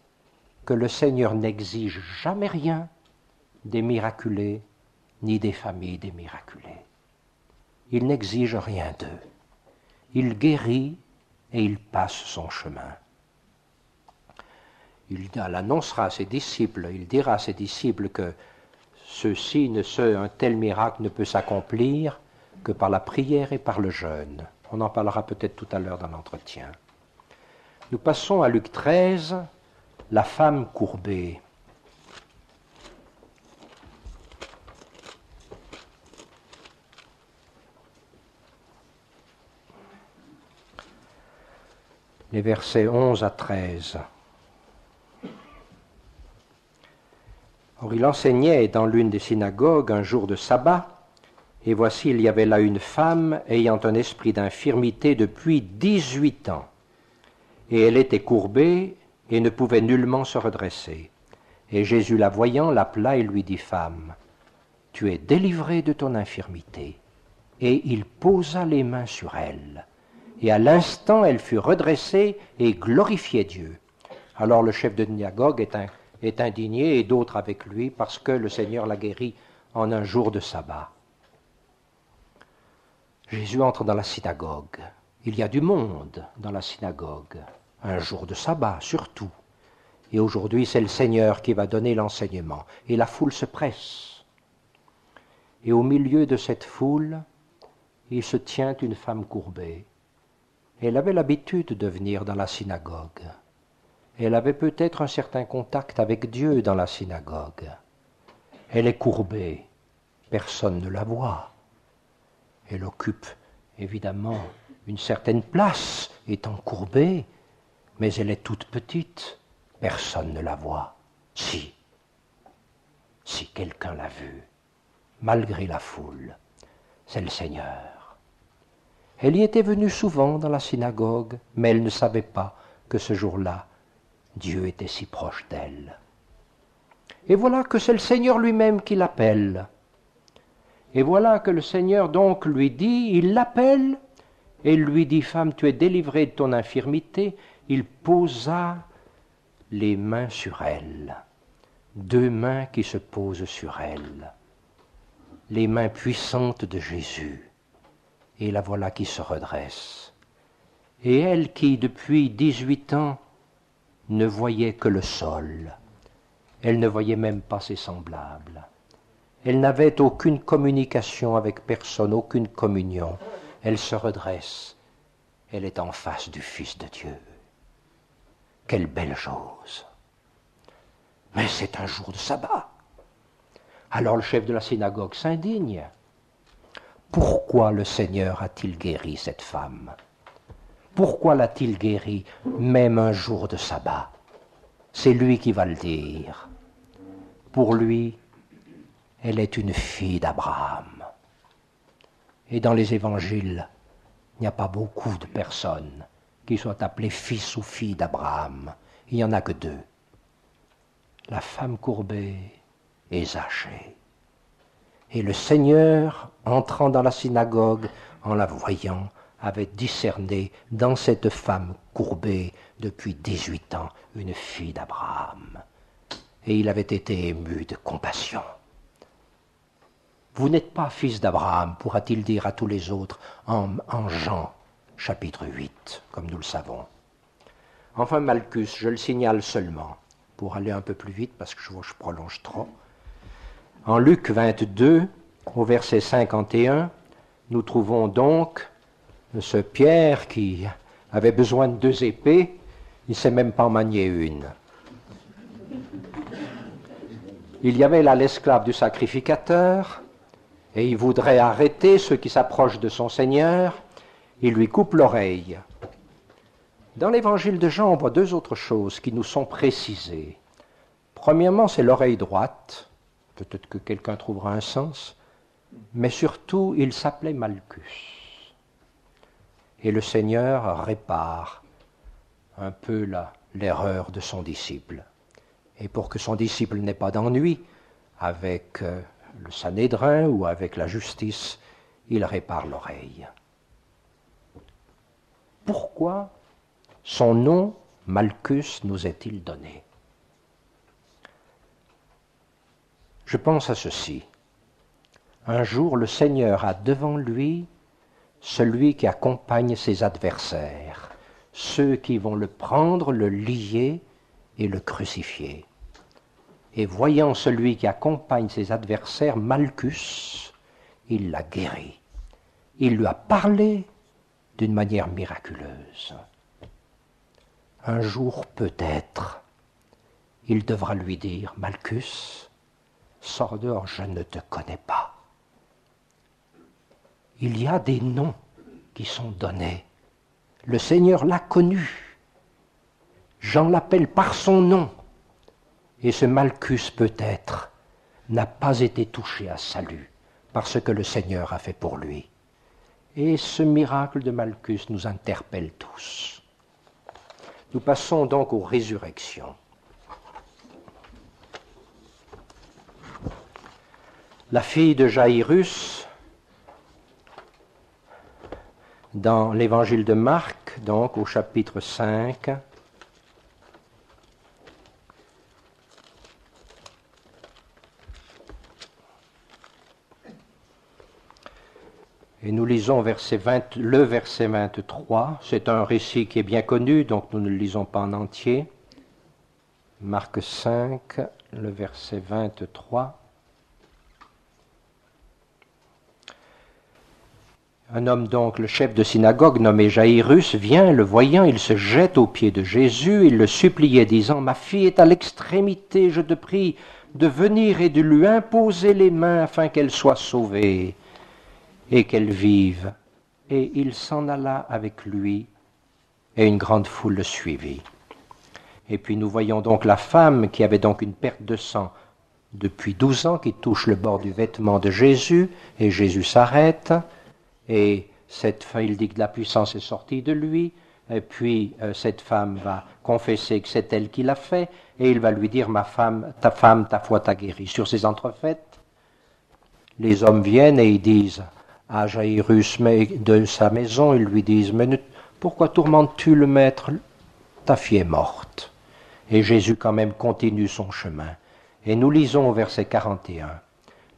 que le Seigneur n'exige jamais rien des miraculés, ni des familles des miraculés. Il n'exige rien d'eux. il guérit et il passe son chemin. Il annoncera à ses disciples, il dira à ses disciples que un tel miracle ne peut s'accomplir que par la prière et par le jeûne. On en parlera peut-être tout à l'heure dans l'entretien. Nous passons à Luc 13, la femme courbée. Les versets 11 à 13. Or il enseignait dans l'une des synagogues un jour de sabbat, et voici il y avait là une femme ayant un esprit d'infirmité depuis 18 ans, et elle était courbée et ne pouvait nullement se redresser. Et Jésus la voyant l'appela et lui dit, femme, tu es délivrée de ton infirmité. Et il posa les mains sur elle. Et à l'instant, elle fut redressée et glorifiait Dieu. Alors le chef de synagogue est indigné, et d'autres avec lui, parce que le Seigneur l'a guéri en un jour de sabbat. Jésus entre dans la synagogue. Il y a du monde dans la synagogue, un jour de sabbat surtout. Et aujourd'hui, c'est le Seigneur qui va donner l'enseignement. Et la foule se presse. Et au milieu de cette foule, il se tient une femme courbée. Elle avait l'habitude de venir dans la synagogue. Elle avait peut-être un certain contact avec Dieu dans la synagogue. Elle est courbée. Personne ne la voit. Elle occupe évidemment une certaine place, étant courbée, mais elle est toute petite. Personne ne la voit. Si quelqu'un l'a vue, malgré la foule, c'est le Seigneur. Elle y était venue souvent dans la synagogue, mais elle ne savait pas que ce jour-là, Dieu était si proche d'elle. Et voilà que c'est le Seigneur lui-même qui l'appelle. Et voilà que le Seigneur donc lui dit, il l'appelle, et il lui dit, femme, tu es délivrée de ton infirmité. Il posa les mains sur elle, 2 mains qui se posent sur elle, les mains puissantes de Jésus. Et la voilà qui se redresse. Et elle qui, depuis 18 ans, ne voyait que le sol, elle ne voyait même pas ses semblables. Elle n'avait aucune communication avec personne, aucune communion. Elle se redresse. Elle est en face du Fils de Dieu. Quelle belle chose! Mais c'est un jour de sabbat. Alors le chef de la synagogue s'indigne. Pourquoi le Seigneur a-t-il guéri cette femme? Pourquoi l'a-t-il guérie même un jour de sabbat? C'est lui qui va le dire. Pour lui, elle est une fille d'Abraham. Et dans les évangiles, il n'y a pas beaucoup de personnes qui soient appelées fils ou filles d'Abraham. Il n'y en a que 2. La femme courbée et Zachée. Et le Seigneur, entrant dans la synagogue, en la voyant, avait discerné dans cette femme courbée depuis 18 ans une fille d'Abraham. Et il avait été ému de compassion. Vous n'êtes pas fils d'Abraham, pourra-t-il dire à tous les autres en Jean, chapitre 8, comme nous le savons. Enfin, Malchus, je le signale seulement, pour aller un peu plus vite, parce que je prolonge trop. En Luc 22, au verset 51, nous trouvons donc ce Pierre qui avait besoin de 2 épées, il ne sait même pas en manier une. Il y avait là l'esclave du sacrificateur, et il voudrait arrêter ceux qui s'approchent de son Seigneur, il lui coupe l'oreille. Dans l'évangile de Jean, on voit 2 autres choses qui nous sont précisées. Premièrement, c'est l'oreille droite, peut-être que quelqu'un trouvera un sens, mais surtout, il s'appelait Malchus. Et le Seigneur répare un peu l'erreur de son disciple. Et pour que son disciple n'ait pas d'ennui avec le Sanhédrin ou avec la justice, il répare l'oreille. Pourquoi son nom, Malchus, nous est-il donné? Je pense à ceci. Un jour, le Seigneur a devant lui celui qui accompagne ses adversaires, ceux qui vont le prendre, le lier et le crucifier. Et voyant celui qui accompagne ses adversaires, Malchus, il l'a guéri. Il lui a parlé d'une manière miraculeuse. Un jour peut-être, il devra lui dire, Malchus, sors dehors, je ne te connais pas. Il y a des noms qui sont donnés. Le Seigneur l'a connu. Jean l'appelle par son nom. Et ce Malchus peut-être n'a pas été touché à salut par ce que le Seigneur a fait pour lui. Et ce miracle de Malchus nous interpelle tous. Nous passons donc aux résurrections. La fille de Jaïrus, dans l'évangile de Marc, donc au chapitre 5, et nous lisons le verset 23, c'est un récit qui est bien connu, donc nous ne le lisons pas en entier. Marc 5, le verset 23. Un homme donc, le chef de synagogue nommé Jaïrus, vient, le voyant, il se jette aux pieds de Jésus, il le suppliait disant, « Ma fille est à l'extrémité, je te prie de venir et de lui imposer les mains afin qu'elle soit sauvée et qu'elle vive. » Et il s'en alla avec lui et une grande foule le suivit. Et puis nous voyons donc la femme qui avait donc une perte de sang depuis 12 ans, qui touche le bord du vêtement de Jésus, et Jésus s'arrête. Et cette femme, il dit que la puissance est sortie de lui, et puis cette femme va confesser que c'est elle qui l'a fait, et il va lui dire, ta foi t'a guéri. Sur ces entrefaites, les hommes viennent et ils disent à Jaïrus, mais de sa maison, ils lui disent, mais pourquoi tourmentes-tu le maître? Ta fille est morte. Et Jésus quand même continue son chemin. Et nous lisons au verset 41.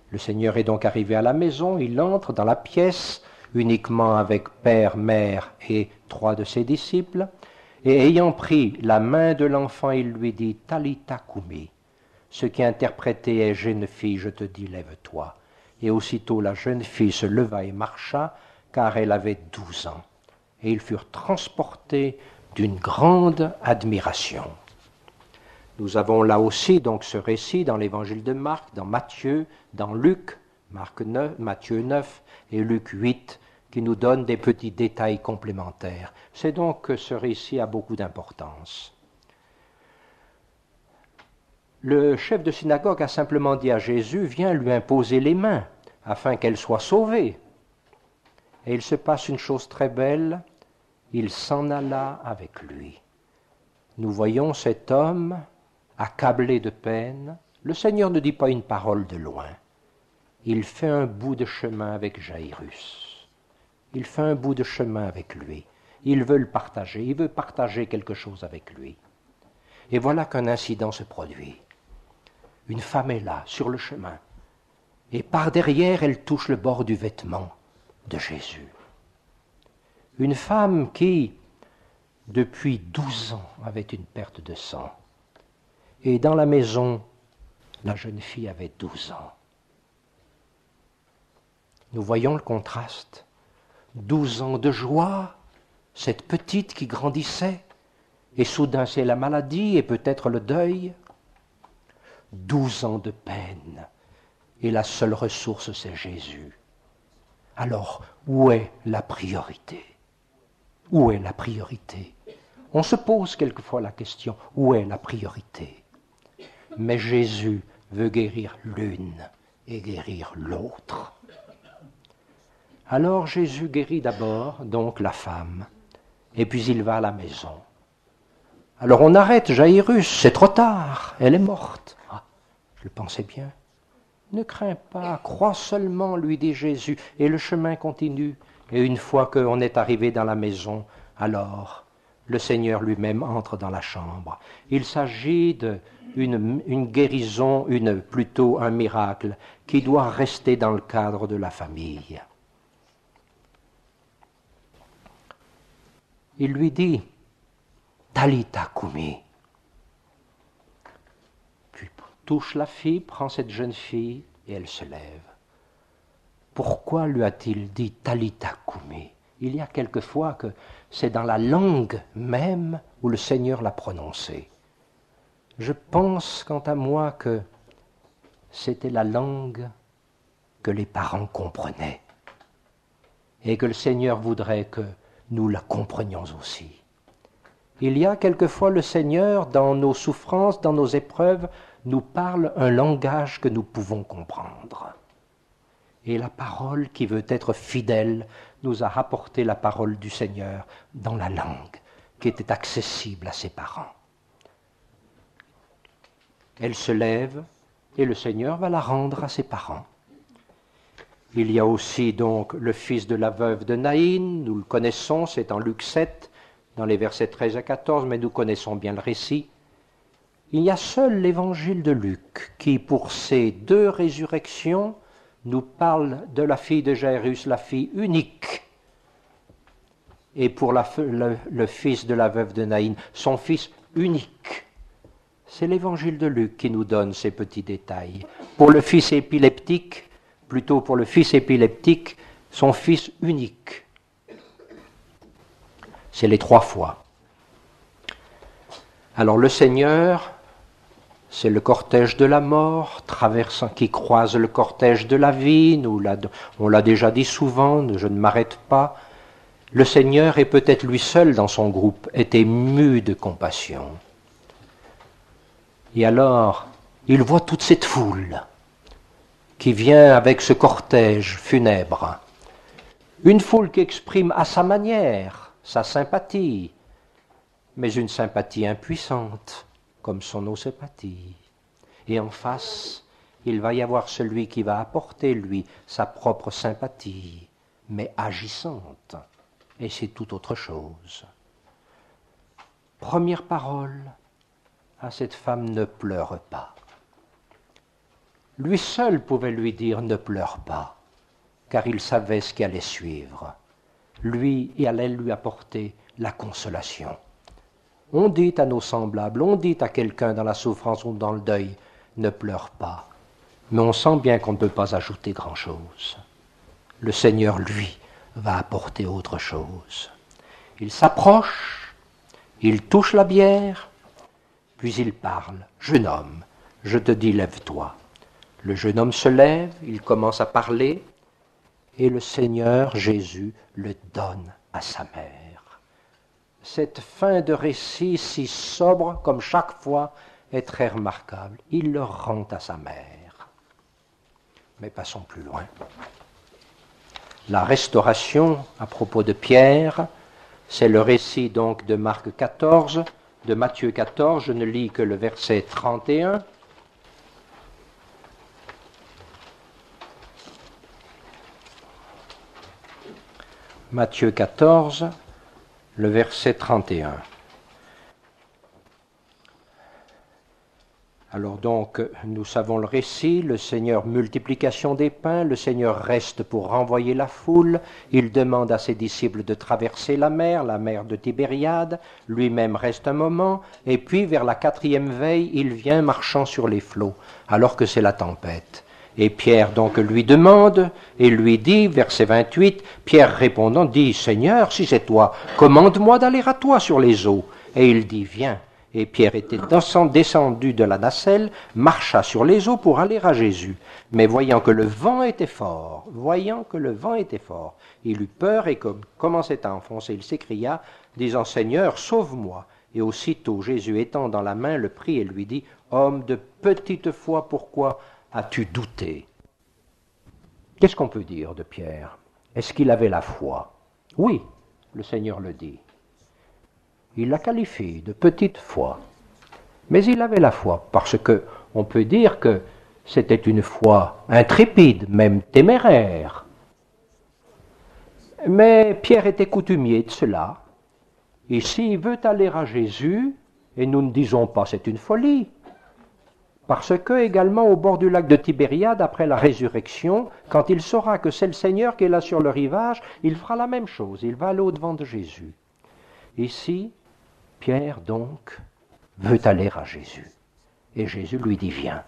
Le Seigneur est donc arrivé à la maison, il entre dans la pièce, uniquement avec père, mère et 3 de ses disciples, et ayant pris la main de l'enfant, il lui dit « Talitha Kumi », ce qui interprété est « Jeune fille, je te dis, lève-toi ». Et aussitôt la jeune fille se leva et marcha, car elle avait 12 ans. Et ils furent transportés d'une grande admiration. Nous avons là aussi donc ce récit dans l'évangile de Marc, dans Matthieu, dans Luc, Matthieu 9 et Luc 8, qui nous donnent des petits détails complémentaires. C'est donc que ce récit a beaucoup d'importance. Le chef de synagogue a simplement dit à Jésus, viens lui imposer les mains, afin qu'elle soit sauvée. Et il se passe une chose très belle, il s'en alla avec lui. Nous voyons cet homme accablé de peine. Le Seigneur ne dit pas une parole de loin. Il fait un bout de chemin avec Jaïrus. Il fait un bout de chemin avec lui. Il veut le partager. Il veut partager quelque chose avec lui. Et voilà qu'un incident se produit. Une femme est là, sur le chemin. Et par derrière, elle touche le bord du vêtement de Jésus. Une femme qui, depuis 12 ans, avait une perte de sang. Et dans la maison, la jeune fille avait 12 ans. Nous voyons le contraste. 12 ans de joie, cette petite qui grandissait, et soudain c'est la maladie et peut-être le deuil. 12 ans de peine, et la seule ressource c'est Jésus. Alors, où est la priorité? Où est la priorité? On se pose quelquefois la question, où est la priorité? Mais Jésus veut guérir l'une et guérir l'autre. Alors Jésus guérit d'abord donc la femme, et puis il va à la maison. Alors on arrête Jaïrus, c'est trop tard, elle est morte. Ah, je le pensais bien. Ne crains pas, crois seulement, lui dit Jésus, et le chemin continue. Et une fois qu'on est arrivé dans la maison, alors le Seigneur lui-même entre dans la chambre. Il s'agit d'une guérison, plutôt un miracle, qui doit rester dans le cadre de la famille. il lui dit « Talita Kumi ». Puis touche la fille, prend cette jeune fille et elle se lève. Pourquoi lui a-t-il dit « Talita Kumi » ? Il y a quelquefois que c'est dans la langue même où le Seigneur l'a prononcé. Je pense, quant à moi, que c'était la langue que les parents comprenaient et que le Seigneur voudrait que nous la comprenions aussi. Il y a quelquefois le Seigneur, dans nos souffrances, dans nos épreuves, nous parle un langage que nous pouvons comprendre. Et la parole qui veut être fidèle nous a rapporté la parole du Seigneur dans la langue qui était accessible à ses parents. Elle se lève et le Seigneur va la rendre à ses parents. Il y a aussi donc le fils de la veuve de Naïn, nous le connaissons, c'est en Luc 7, dans les versets 13 à 14, mais nous connaissons bien le récit. Il y a seul l'évangile de Luc qui, pour ces deux résurrections, nous parle de la fille de Jairus, la fille unique, et pour le fils de la veuve de Naïn, son fils unique. C'est l'évangile de Luc qui nous donne ces petits détails. Pour le fils épileptique, son fils unique. C'est les 3 fois. Alors le Seigneur, c'est le cortège de la mort, qui croise le cortège de la vie, on l'a déjà dit souvent, je ne m'arrête pas. Le Seigneur, et peut-être lui seul dans son groupe, est ému de compassion. Et alors, il voit toute cette foule qui vient avec ce cortège funèbre. Une foule qui exprime à sa manière sa sympathie, mais une sympathie impuissante, comme son osopathie. Et en face, il va y avoir celui qui va apporter, lui, sa propre sympathie, mais agissante. Et c'est tout autre chose. Première parole à cette femme, ne pleure pas. Lui seul pouvait lui dire ne pleure pas, car il savait ce qui allait suivre. Lui, il allait lui apporter la consolation. On dit à nos semblables, on dit à quelqu'un dans la souffrance ou dans le deuil, ne pleure pas. Mais on sent bien qu'on ne peut pas ajouter grand-chose. Le Seigneur, lui, va apporter autre chose. Il s'approche, il touche la bière, puis il parle. « Jeune homme, je te dis, lève-toi. » Le jeune homme se lève, il commence à parler, et le Seigneur Jésus le donne à sa mère. Cette fin de récit si sobre, comme chaque fois, est très remarquable. Il le rend à sa mère. Mais passons plus loin. La restauration, à propos de Pierre, c'est le récit donc de Marc 14, de Matthieu 14, je ne lis que le verset 31. Matthieu 14, le verset 31. Alors donc, nous savons le récit, le Seigneur multiplication des pains, le Seigneur reste pour renvoyer la foule, il demande à ses disciples de traverser la mer de Tibériade, lui-même reste un moment, et puis vers la 4e veille, il vient marchant sur les flots, alors que c'est la tempête. Et Pierre donc lui demande, et lui dit, verset 28, Pierre répondant, dit, Seigneur, si c'est toi, commande-moi d'aller à toi sur les eaux. Et il dit, viens. Et Pierre était descendu de la nacelle, marcha sur les eaux pour aller à Jésus. Mais voyant que le vent était fort, il eut peur et comme commençait à enfoncer, il s'écria, disant, Seigneur, sauve-moi. Et aussitôt Jésus étend dans la main le prit et lui dit, homme de petite foi, pourquoi as-tu douté? Qu'est-ce qu'on peut dire de Pierre? Est-ce qu'il avait la foi? Oui, le Seigneur le dit. Il la qualifie de petite foi. Mais il avait la foi, parce que on peut dire que c'était une foi intrépide, même téméraire. Mais Pierre était coutumier de cela. Et s'il veut aller à Jésus, et nous ne disons pas c'est une folie, parce que également au bord du lac de Tibériade, après la résurrection, quand il saura que c'est le Seigneur qui est là sur le rivage, il fera la même chose, il va aller au-devant de Jésus. Ici, Pierre donc veut aller à Jésus. Et Jésus lui dit viens.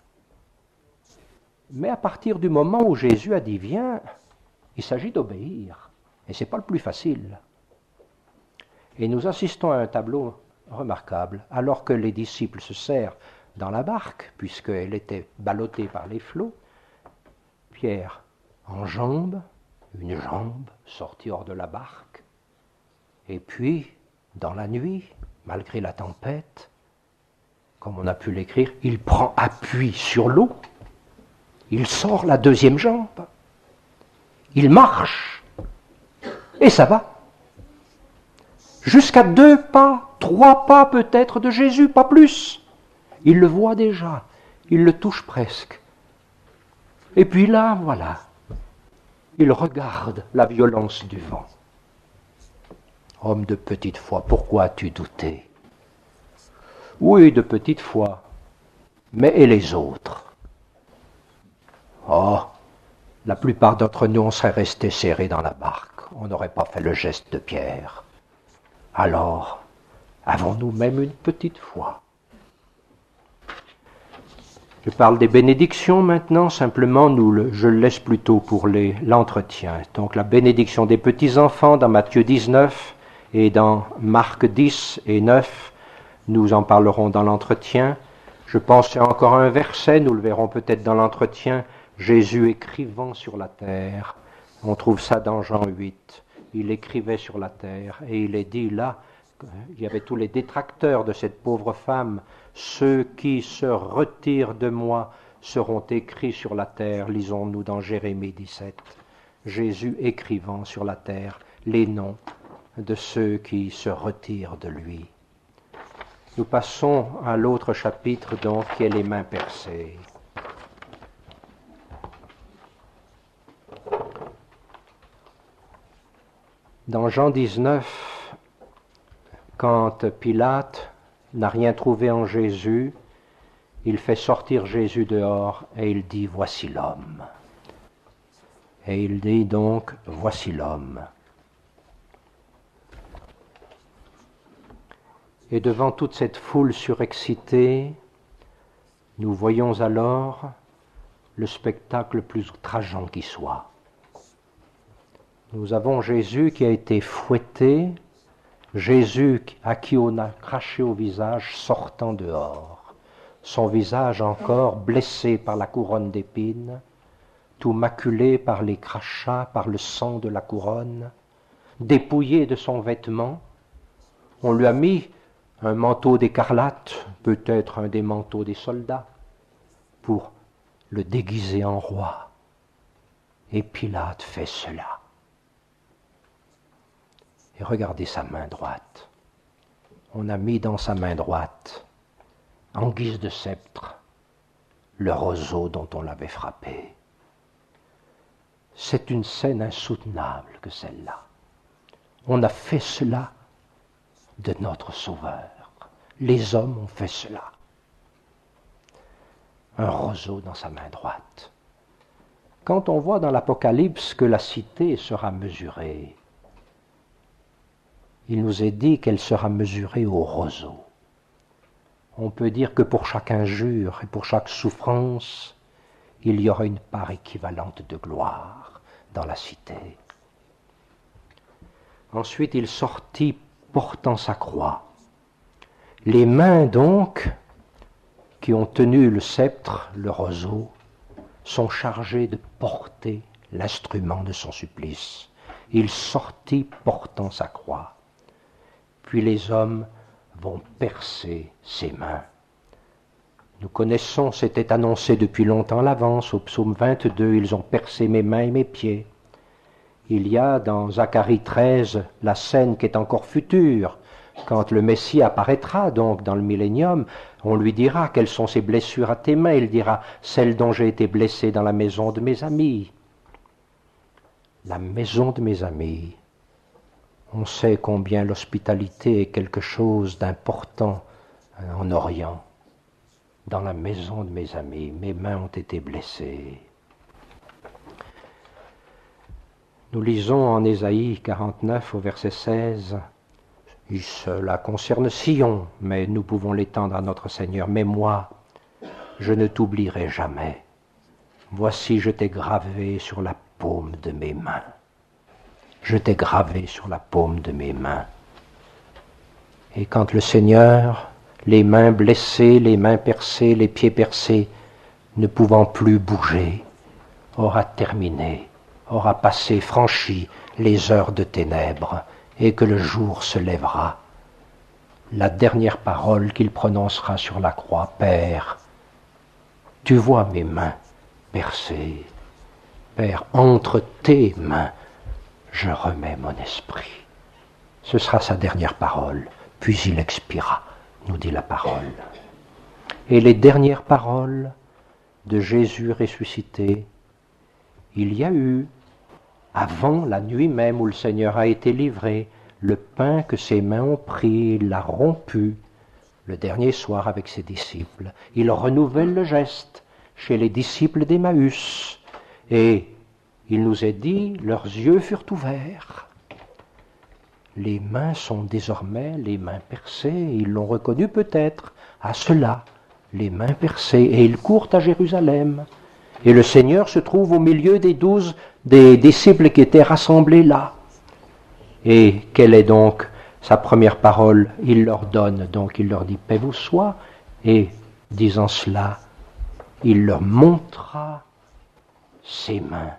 Mais à partir du moment où Jésus a dit viens, il s'agit d'obéir. Et ce n'est pas le plus facile. Et nous assistons à un tableau remarquable. Alors que les disciples se serrent dans la barque, puisqu'elle était ballottée par les flots, Pierre enjambe une jambe sortie hors de la barque. Et puis, dans la nuit, malgré la tempête, comme on a pu l'écrire, il prend appui sur l'eau, il sort la deuxième jambe, il marche, et ça va. Jusqu'à 2 pas, 3 pas peut-être de Jésus, pas plus. Il le voit déjà, il le touche presque. Et puis là, voilà, il regarde la violence du vent. Homme de petite foi, pourquoi as-tu douté? Oui, de petite foi, mais et les autres? Oh, la plupart d'entre nous, on serait restés serrés dans la barque, on n'aurait pas fait le geste de Pierre. Alors, avons-nous même une petite foi? Je parle des bénédictions maintenant, simplement je le laisse plutôt pour l'entretien. Donc la bénédiction des petits-enfants dans Matthieu 19 et dans Marc 10 et 9, nous en parlerons dans l'entretien. Je pense à encore un verset, nous le verrons peut-être dans l'entretien, Jésus écrivant sur la terre. On trouve ça dans Jean 8. Il écrivait sur la terre et il est dit là, il y avait tous les détracteurs de cette pauvre femme, ceux qui se retirent de moi seront écrits sur la terre, lisons-nous dans Jérémie 17. Jésus écrivant sur la terre les noms de ceux qui se retirent de lui. Nous passons à l'autre chapitre donc qui est les mains percées. Dans Jean 19, quand Pilate n'a rien trouvé en Jésus, il fait sortir Jésus dehors et il dit « Voici l'homme ». Et il dit donc « Voici l'homme ». Et devant toute cette foule surexcitée, nous voyons alors le spectacle le plus outrageant qui soit. Nous avons Jésus qui a été fouetté, Jésus à qui on a craché au visage sortant dehors, son visage encore blessé par la couronne d'épines, tout maculé par les crachats, par le sang de la couronne, dépouillé de son vêtement. On lui a mis un manteau d'écarlate, peut-être un des manteaux des soldats, pour le déguiser en roi. Et Pilate fait cela. Et regardez sa main droite. On a mis dans sa main droite, en guise de sceptre, le roseau dont on l'avait frappé. C'est une scène insoutenable que celle-là. On a fait cela de notre Sauveur. Les hommes ont fait cela. Un roseau dans sa main droite. Quand on voit dans l'Apocalypse que la cité sera mesurée, il nous est dit qu'elle sera mesurée au roseau. On peut dire que pour chaque injure et pour chaque souffrance, il y aura une part équivalente de gloire dans la cité. Ensuite, il sortit portant sa croix. Les mains donc, qui ont tenu le sceptre, le roseau, sont chargées de porter l'instrument de son supplice. Il sortit portant sa croix. Puis les hommes vont percer ses mains. Nous connaissons, c'était annoncé depuis longtemps à l'avance, au psaume 22, ils ont percé mes mains et mes pieds. Il y a dans Zacharie 13 la scène qui est encore future. Quand le Messie apparaîtra, donc dans le millénium, on lui dira quelles sont ces blessures à tes mains. Il dira celles dont j'ai été blessé dans la maison de mes amis. La maison de mes amis. On sait combien l'hospitalité est quelque chose d'important en Orient. Dans la maison de mes amis, mes mains ont été blessées. Nous lisons en Ésaïe 49 au verset 16, Cela concerne Sion, mais nous pouvons l'étendre à notre Seigneur. Mais moi, je ne t'oublierai jamais. Voici, je t'ai gravé sur la paume de mes mains. Je t'ai gravé sur la paume de mes mains. Et quand le Seigneur, les mains blessées, les mains percées, les pieds percés, ne pouvant plus bouger, aura terminé, aura passé, franchi les heures de ténèbres, et que le jour se lèvera, la dernière parole qu'il prononcera sur la croix, Père, tu vois mes mains percées. Père, entre tes mains, je remets mon esprit. Ce sera sa dernière parole, puis il expira, nous dit la parole. Et les dernières paroles de Jésus ressuscité, il y a eu, avant la nuit même où le Seigneur a été livré, le pain que ses mains ont pris, il l'a rompu, le dernier soir avec ses disciples. Il renouvelle le geste chez les disciples d'Emmaüs, et il nous est dit, leurs yeux furent ouverts. Les mains sont désormais les mains percées, ils l'ont reconnu peut-être, à cela, les mains percées, et ils courent à Jérusalem. Et le Seigneur se trouve au milieu des 12 des disciples qui étaient rassemblés là. Et quelle est donc sa première parole? Il leur donne, donc il leur dit « Paix vous soit », et disant cela, il leur montra ses mains.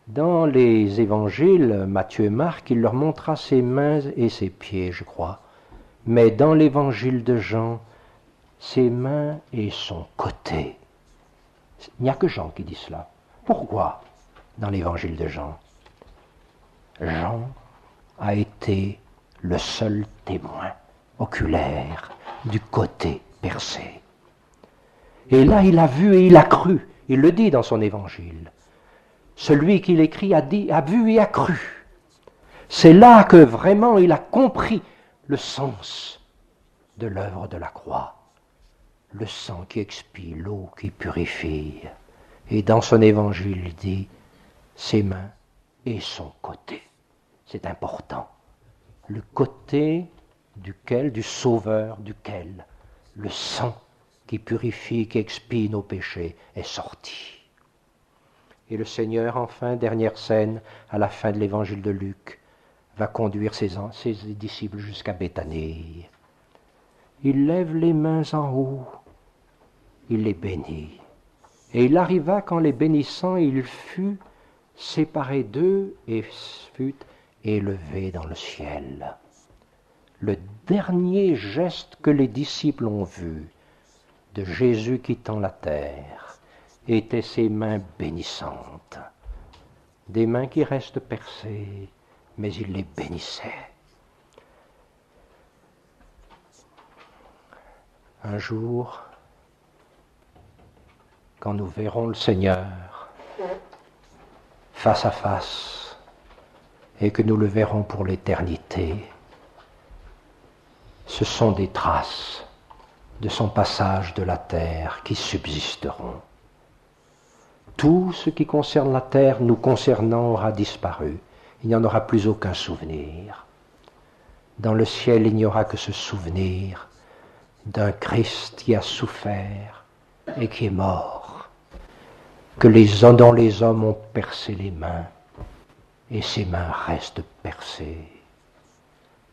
Dans les évangiles, Matthieu et Marc, il leur montra ses mains et ses pieds, je crois. Mais dans l'évangile de Jean, ses mains et son côté. Il n'y a que Jean qui dit cela. Pourquoi dans l'évangile de Jean? Jean a été le seul témoin oculaire du côté percé. Et là, il a vu et il a cru. Il le dit dans son évangile. Celui qui l'écrit a vu et a cru. C'est là que vraiment il a compris le sens de l'œuvre de la croix. Le sang qui expie, l'eau qui purifie. Et dans son évangile, il dit ses mains et son côté. C'est important. Le côté duquel, du Sauveur duquel, le sang qui purifie, qui expie nos péchés est sorti. Et le Seigneur, enfin, dernière scène, à la fin de l'évangile de Luc, va conduire ses disciples jusqu'à Béthanie. Il lève les mains en haut, il les bénit. Et il arriva qu'en les bénissant, il fut séparé d'eux et fut élevé dans le ciel. Le dernier geste que les disciples ont vu de Jésus quittant la terre étaient ses mains bénissantes, des mains qui restent percées, mais il les bénissait. Un jour, quand nous verrons le Seigneur face à face et que nous le verrons pour l'éternité, ce sont des traces de son passage de la terre qui subsisteront. Tout ce qui concerne la terre nous concernant aura disparu. Il n'y en aura plus aucun souvenir. Dans le ciel, il n'y aura que ce souvenir d'un Christ qui a souffert et qui est mort, dont les hommes ont percé les mains, et ses mains restent percées.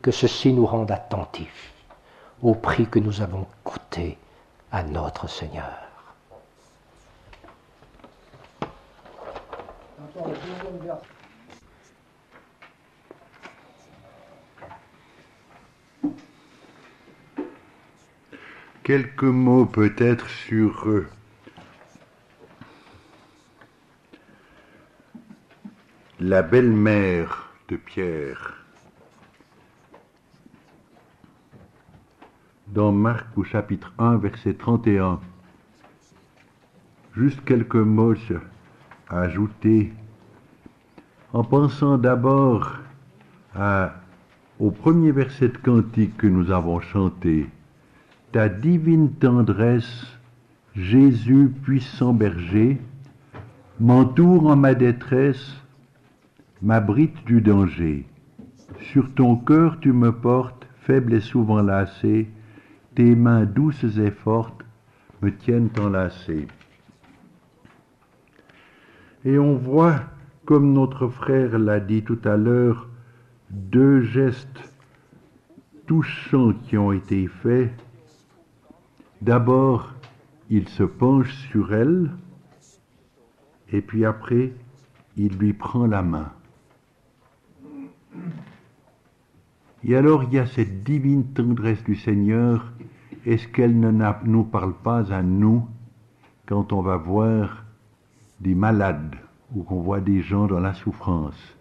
Que ceci nous rende attentifs au prix que nous avons coûté à notre Seigneur. Quelques mots peut-être sur la belle-mère de Pierre. Dans Marc au chapitre 1, verset 31, juste quelques mots à ajouter, en pensant d'abord au premier verset de cantique que nous avons chanté. Ta divine tendresse, Jésus, puissant berger, m'entoure en ma détresse, m'abrite du danger. Sur ton cœur tu me portes, faible et souvent lassé, tes mains douces et fortes me tiennent enlacé. Et on voit, comme notre frère l'a dit tout à l'heure, deux gestes touchants qui ont été faits. D'abord, il se penche sur elle, et puis après, il lui prend la main. Et alors, il y a cette divine tendresse du Seigneur. Est-ce qu'elle ne nous parle pas à nous quand on va voir des malades ou qu'on voit des gens dans la souffrance?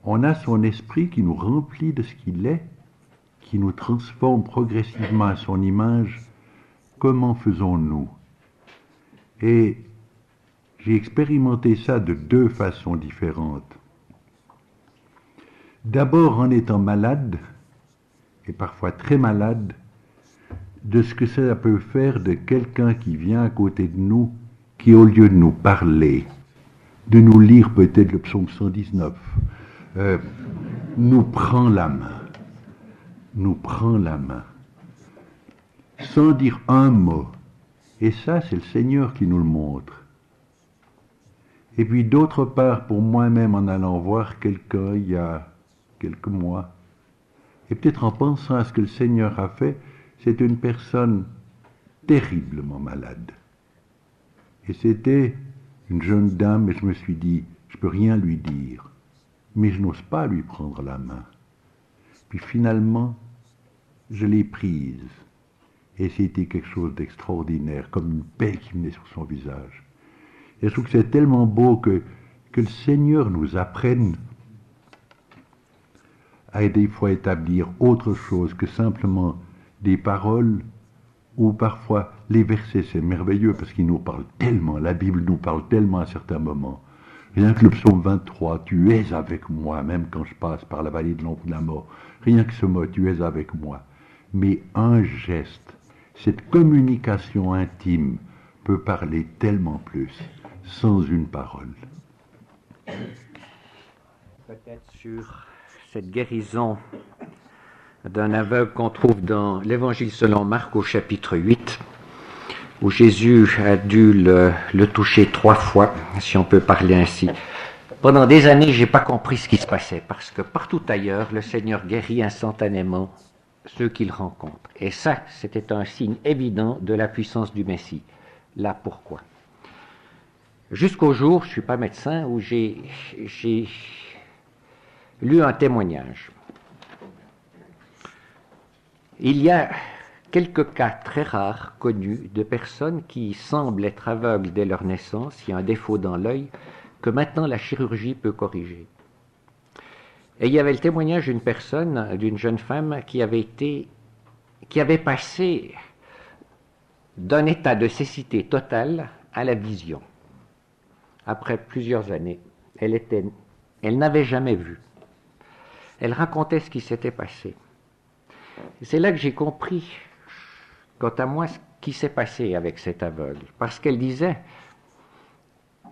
On a son esprit qui nous remplit de ce qu'il est, qui nous transforme progressivement à son image. Comment faisons-nous? Et j'ai expérimenté ça de deux façons différentes. D'abord en étant malade, et parfois très malade, de ce que ça peut faire de quelqu'un qui vient à côté de nous, qui au lieu de nous parler, de nous lire peut-être le psaume 119, nous prend la main, sans dire un mot. Et ça, c'est le Seigneur qui nous le montre. Et puis d'autre part, pour moi-même, en allant voir quelqu'un il y a quelques mois, et peut-être en pensant à ce que le Seigneur a fait, c'est une personne terriblement malade. Et c'était une jeune dame, et je me suis dit, je ne peux rien lui dire, mais je n'ose pas lui prendre la main. Puis finalement, je l'ai prise, et c'était quelque chose d'extraordinaire, comme une paix qui venait sur son visage. Et je trouve que c'est tellement beau que le Seigneur nous apprenne à des fois établir autre chose que simplement des paroles, ou parfois les versets, c'est merveilleux parce qu'il nous parle tellement, la Bible nous parle tellement à certains moments. Rien que le psaume 23, tu es avec moi, même quand je passe par la vallée de l'ombre de la mort. Rien que ce mot, tu es avec moi. Mais un geste, cette communication intime peut parler tellement plus, sans une parole. Peut-être sur cette guérison d'un aveugle qu'on trouve dans l'Évangile selon Marc au chapitre 8, où Jésus a dû le toucher 3 fois, si on peut parler ainsi. Pendant des années, je n'ai pas compris ce qui se passait, parce que partout ailleurs, le Seigneur guérit instantanément ceux qu'il rencontre. Et ça, c'était un signe évident de la puissance du Messie. Là, pourquoi? Jusqu'au jour, je ne suis pas médecin, où j'ai lu un témoignage. Il y a quelques cas très rares connus de personnes qui semblent être aveugles dès leur naissance, il y a un défaut dans l'œil, que maintenant la chirurgie peut corriger. Et il y avait le témoignage d'une personne, d'une jeune femme qui avait passé d'un état de cécité totale à la vision. Après plusieurs années, elle n'avait jamais vu. Elle racontait ce qui s'était passé. Et c'est là que j'ai compris, quant à moi, ce qui s'est passé avec cet aveugle. Parce qu'elle disait,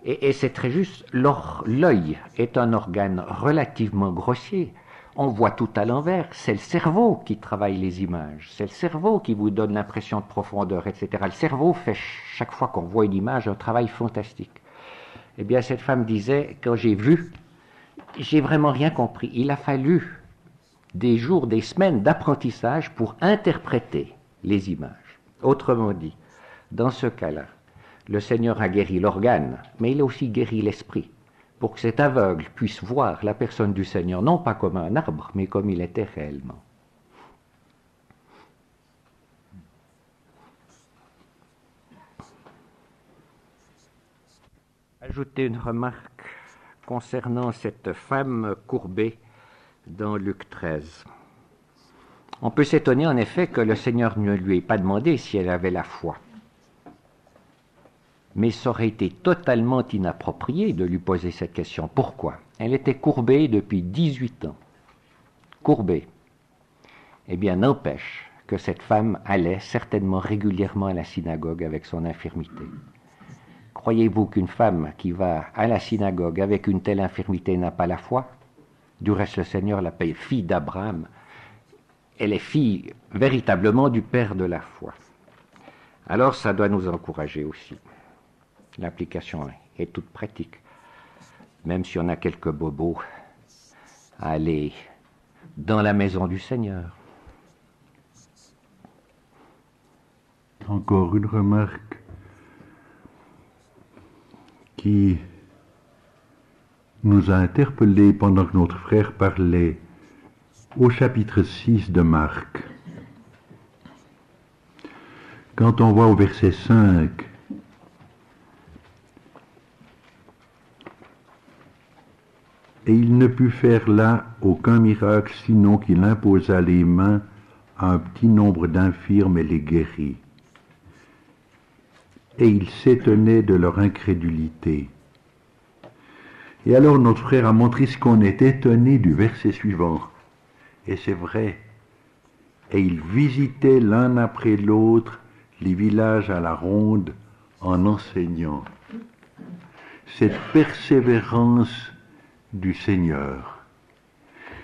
et c'est très juste, l'œil est un organe relativement grossier. On voit tout à l'envers. C'est le cerveau qui travaille les images. C'est le cerveau qui vous donne l'impression de profondeur, etc. Le cerveau fait, chaque fois qu'on voit une image, un travail fantastique. Eh bien, cette femme disait, quand j'ai vu, j'ai vraiment rien compris. Il a fallu des jours, des semaines d'apprentissage pour interpréter les images. Autrement dit, dans ce cas-là, le Seigneur a guéri l'organe, mais il a aussi guéri l'esprit, pour que cet aveugle puisse voir la personne du Seigneur, non pas comme un arbre, mais comme il était réellement. Ajouter une remarque concernant cette femme courbée dans Luc 13. On peut s'étonner en effet que le Seigneur ne lui ait pas demandé si elle avait la foi. Mais ça aurait été totalement inapproprié de lui poser cette question. Pourquoi? Elle était courbée depuis 18 ans. Courbée. Eh bien, n'empêche que cette femme allait certainement régulièrement à la synagogue avec son infirmité. Croyez-vous qu'une femme qui va à la synagogue avec une telle infirmité n'a pas la foi? Du reste, le Seigneur l'appelle fille d'Abraham. Elle est fille véritablement du Père de la foi. Alors ça doit nous encourager aussi. L'application est toute pratique. Même si on a quelques bobos, à aller dans la maison du Seigneur. Encore une remarque qui nous a interpellés pendant que notre frère parlait au chapitre 6 de Marc. Quand on voit au verset 5, et il ne put faire là aucun miracle, sinon qu'il imposa les mains à un petit nombre d'infirmes et les guérit. Et il s'étonnait de leur incrédulité. Et alors notre frère a montré ce qu'on est étonné du verset suivant. Et c'est vrai. Et ils visitaient l'un après l'autre les villages à la ronde en enseignant. Cette persévérance du Seigneur.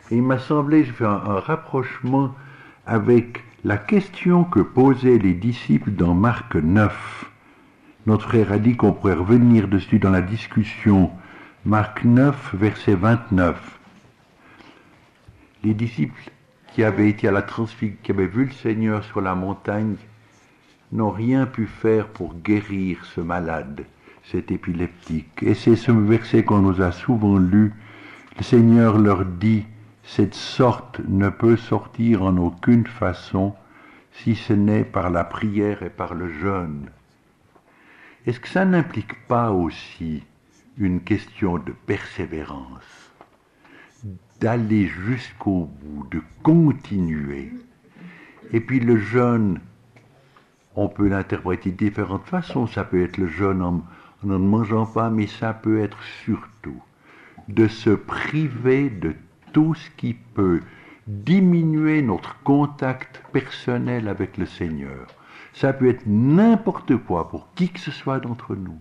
Et il m'a semblé, je fais un rapprochement avec la question que posaient les disciples dans Marc 9. Notre frère a dit qu'on pourrait revenir dessus dans la discussion. Marc 9, verset 29. Les disciples qui avaient été à la transfiguration, qui avaient vu le Seigneur sur la montagne, n'ont rien pu faire pour guérir ce malade, cet épileptique. Et c'est ce verset qu'on nous a souvent lu. Le Seigneur leur dit, cette sorte ne peut sortir en aucune façon, si ce n'est par la prière et par le jeûne. Est-ce que ça n'implique pas aussi une question de persévérance, d'aller jusqu'au bout, de continuer? Et puis le jeûne, on peut l'interpréter de différentes façons. Ça peut être le jeûne en ne mangeant pas, mais ça peut être surtout de se priver de tout ce qui peut diminuer notre contact personnel avec le Seigneur. Ça peut être n'importe quoi pour qui que ce soit d'entre nous.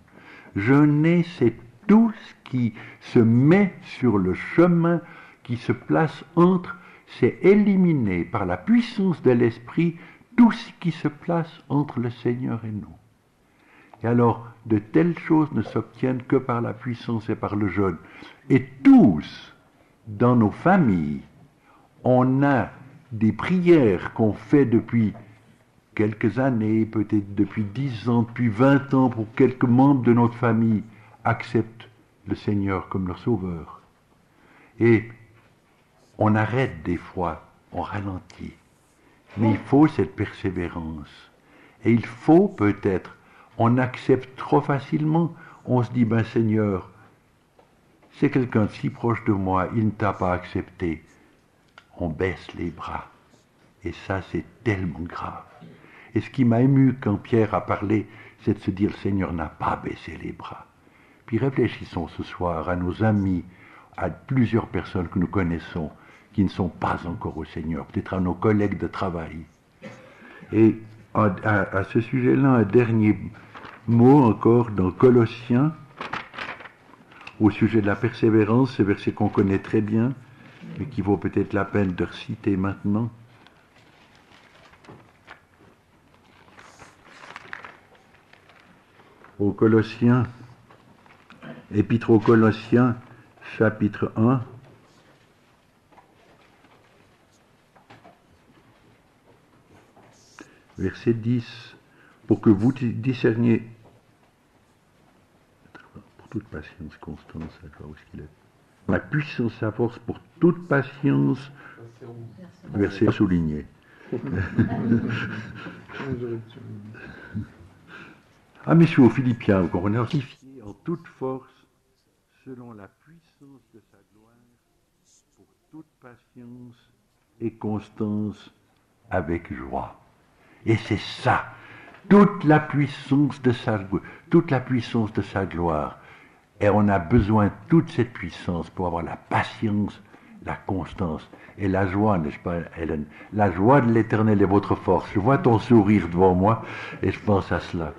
Jeûner, c'est tout ce qui se met sur le chemin, qui se place entre, c'est éliminer par la puissance de l'Esprit tout ce qui se place entre le Seigneur et nous. Et alors, de telles choses ne s'obtiennent que par la puissance et par le jeûne. Et tous, dans nos familles, on a des prières qu'on fait depuis quelques années, peut-être depuis 10 ans, depuis 20 ans, pour quelques membres de notre famille acceptent le Seigneur comme leur sauveur. Et on arrête des fois, on ralentit. Mais il faut cette persévérance. Et il faut peut-être, on accepte trop facilement, on se dit, ben Seigneur, c'est quelqu'un de si proche de moi, il ne t'a pas accepté. On baisse les bras. Et ça, c'est tellement grave. Et ce qui m'a ému quand Pierre a parlé, c'est de se dire, le Seigneur n'a pas baissé les bras. Puis réfléchissons ce soir à nos amis, à plusieurs personnes que nous connaissons, qui ne sont pas encore au Seigneur, peut-être à nos collègues de travail. Et à ce sujet-là, un dernier mot encore dans Colossiens, au sujet de la persévérance, ce verset qu'on connaît très bien, mais qui vaut peut-être la peine de reciter maintenant. Aux Colossiens, Épître aux Colossiens, chapitre 1, verset 10, pour que vous discerniez, pour toute patience, Constance, je vois où est-ce qu'il est, la puissance, sa force, pour toute patience, verset souligné. Ah, mais je suis aux Philippiens, vous comprenez, fortifié en toute force, selon la puissance de sa gloire, pour toute patience et constance avec joie. Et c'est ça, toute la puissance de sa gloire. Et on a besoin de toute cette puissance pour avoir la patience, la constance et la joie, n'est-ce pas, Hélène? La joie de l'Éternel est votre force. Je vois ton sourire devant moi et je pense à cela.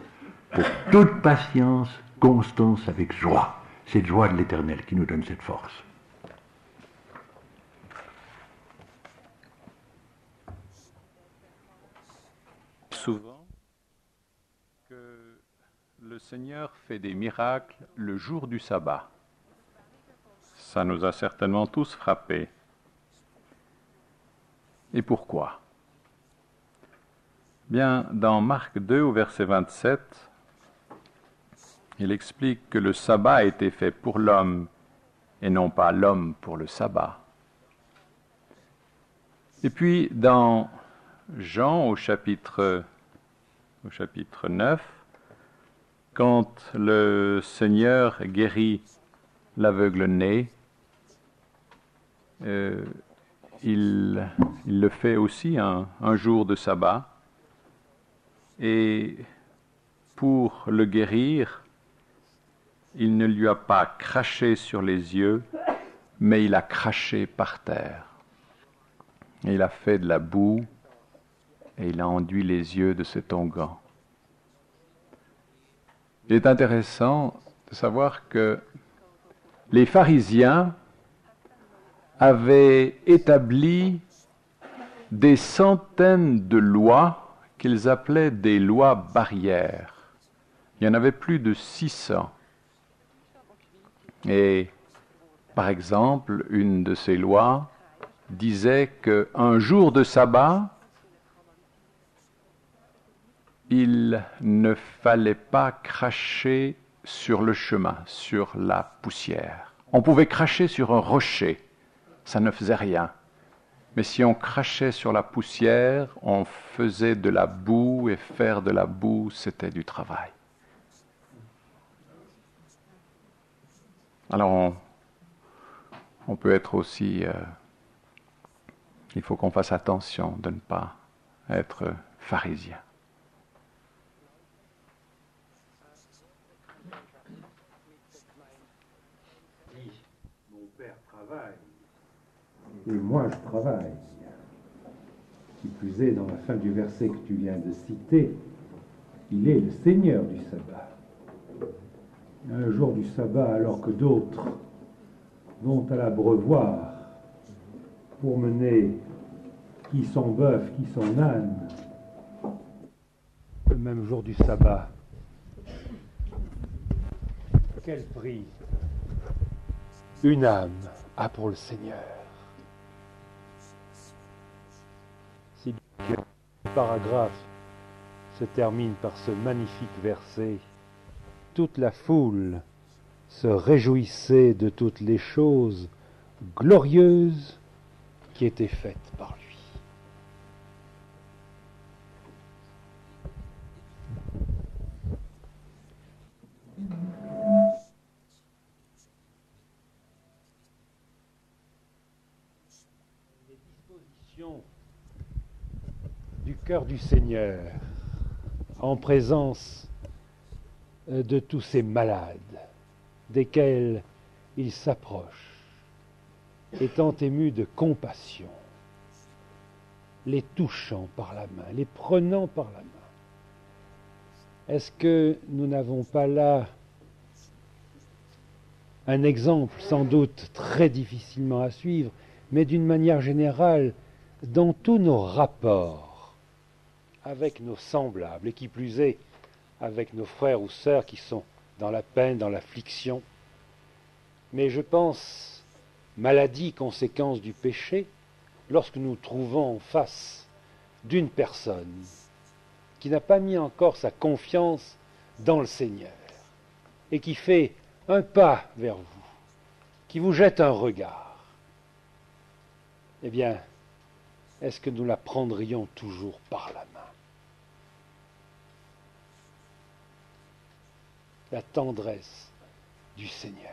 Pour toute patience, constance avec joie. C'est la joie de l'Éternel qui nous donne cette force. souvent que le Seigneur fait des miracles le jour du sabbat. Ça nous a certainement tous frappés. Et pourquoi? Bien, dans Marc 2 au verset 27, il explique que le sabbat a été fait pour l'homme et non pas l'homme pour le sabbat. Et puis dans Jean au chapitre 9, quand le Seigneur guérit l'aveugle-né, il le fait aussi un jour de sabbat. Et pour le guérir, il ne lui a pas craché sur les yeux, mais il a craché par terre. Et il a fait de la boue et il a enduit les yeux de cet onguent. Il est intéressant de savoir que les pharisiens avaient établi des centaines de lois qu'ils appelaient des lois barrières. Il y en avait plus de 600. Et, par exemple, une de ces lois disait qu'un jour de sabbat, il ne fallait pas cracher sur le chemin, sur la poussière. On pouvait cracher sur un rocher, ça ne faisait rien. Mais si on crachait sur la poussière, on faisait de la boue, et faire de la boue, c'était du travail. Alors, on peut être aussi... il faut qu'on fasse attention de ne pas être pharisien. Mon père travaille, et moi je travaille. Qui plus est, dans la fin du verset que tu viens de citer, il est le Seigneur du sabbat. Un jour du sabbat, alors que d'autres vont à l'abreuvoir pour mener qui son bœuf, qui son âne, le même jour du sabbat. Quel prix une âme a pour le Seigneur. Si le paragraphe se termine par ce magnifique verset, toute la foule se réjouissait de toutes les choses glorieuses qui étaient faites par lui. Les dispositions du cœur du Seigneur en présence de tous ces malades desquels il s'approche, étant ému de compassion, les touchant par la main, les prenant par la main. Est-ce que nous n'avons pas là un exemple sans doute très difficilement à suivre, mais d'une manière générale, dans tous nos rapports avec nos semblables, et qui plus est, avec nos frères ou sœurs qui sont dans la peine, dans l'affliction. Mais je pense, maladie, conséquence du péché, lorsque nous trouvons en face d'une personne qui n'a pas mis encore sa confiance dans le Seigneur et qui fait un pas vers vous, qui vous jette un regard, eh bien, est-ce que nous la prendrions toujours par la main? La tendresse du Seigneur.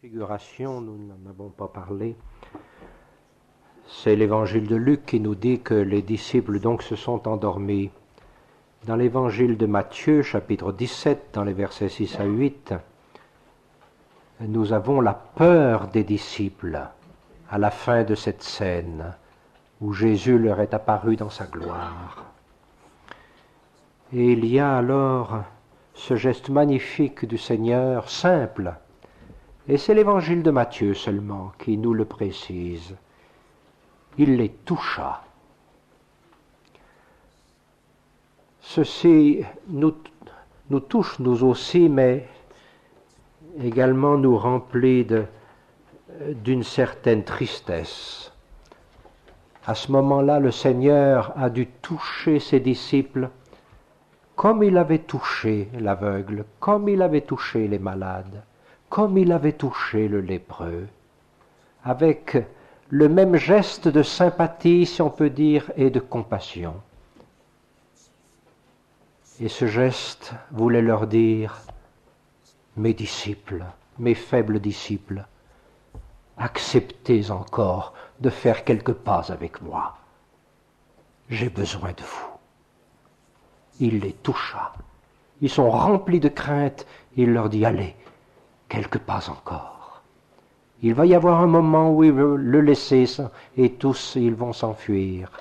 Figuration, nous n'en avons pas parlé. C'est l'évangile de Luc qui nous dit que les disciples donc se sont endormis. Dans l'évangile de Matthieu, chapitre 17, dans les versets 6 à 8, nous avons la peur des disciples à la fin de cette scène où Jésus leur est apparu dans sa gloire. Et il y a alors ce geste magnifique du Seigneur, simple, et c'est l'évangile de Matthieu seulement qui nous le précise. il les toucha. Ceci nous touche nous aussi, mais également nous remplit d'une certaine tristesse. À ce moment-là, le Seigneur a dû toucher ses disciples comme il avait touché l'aveugle, comme il avait touché les malades, comme il avait touché le lépreux, avec le même geste de sympathie, si on peut dire, et de compassion. Et ce geste voulait leur dire, mes disciples, mes faibles disciples, acceptez encore de faire quelques pas avec moi. J'ai besoin de vous. Il les toucha. Ils sont remplis de crainte. Il leur dit, allez, quelques pas encore. Il va y avoir un moment où il veut le laisser et tous ils vont s'enfuir.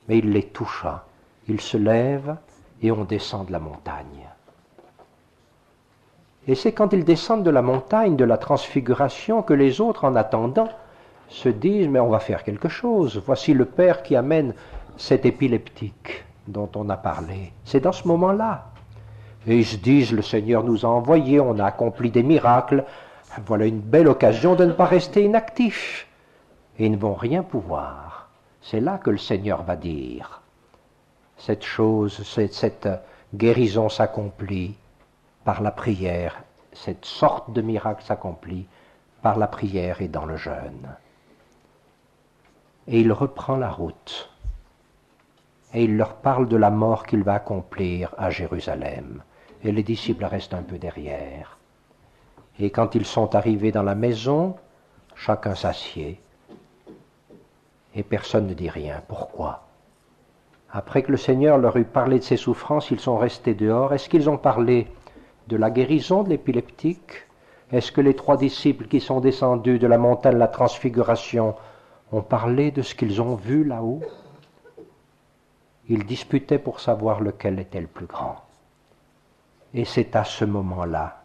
Mais il les toucha. Ils se lèvent et on descend de la montagne. Et c'est quand ils descendent de la montagne de la transfiguration que les autres, en attendant, se disent, mais on va faire quelque chose. Voici le Père qui amène cet épileptique dont on a parlé. C'est dans ce moment-là. Et ils se disent, le Seigneur nous a envoyés, on a accompli des miracles, voilà une belle occasion de ne pas rester inactifs. Et ils ne vont rien pouvoir. C'est là que le Seigneur va dire, cette chose, cette guérison s'accomplit par la prière, cette sorte de miracle s'accomplit par la prière et dans le jeûne. Et il reprend la route. Et il leur parle de la mort qu'il va accomplir à Jérusalem. Et les disciples restent un peu derrière. Et quand ils sont arrivés dans la maison, chacun s'assied. Et personne ne dit rien. Pourquoi ? Après que le Seigneur leur eut parlé de ses souffrances, ils sont restés dehors. Est-ce qu'ils ont parlé de la guérison de l'épileptique? Est-ce que les 3 disciples qui sont descendus de la montagne de la transfiguration ont parlé de ce qu'ils ont vu là-haut? Ils disputaient pour savoir lequel était le plus grand. Et c'est à ce moment-là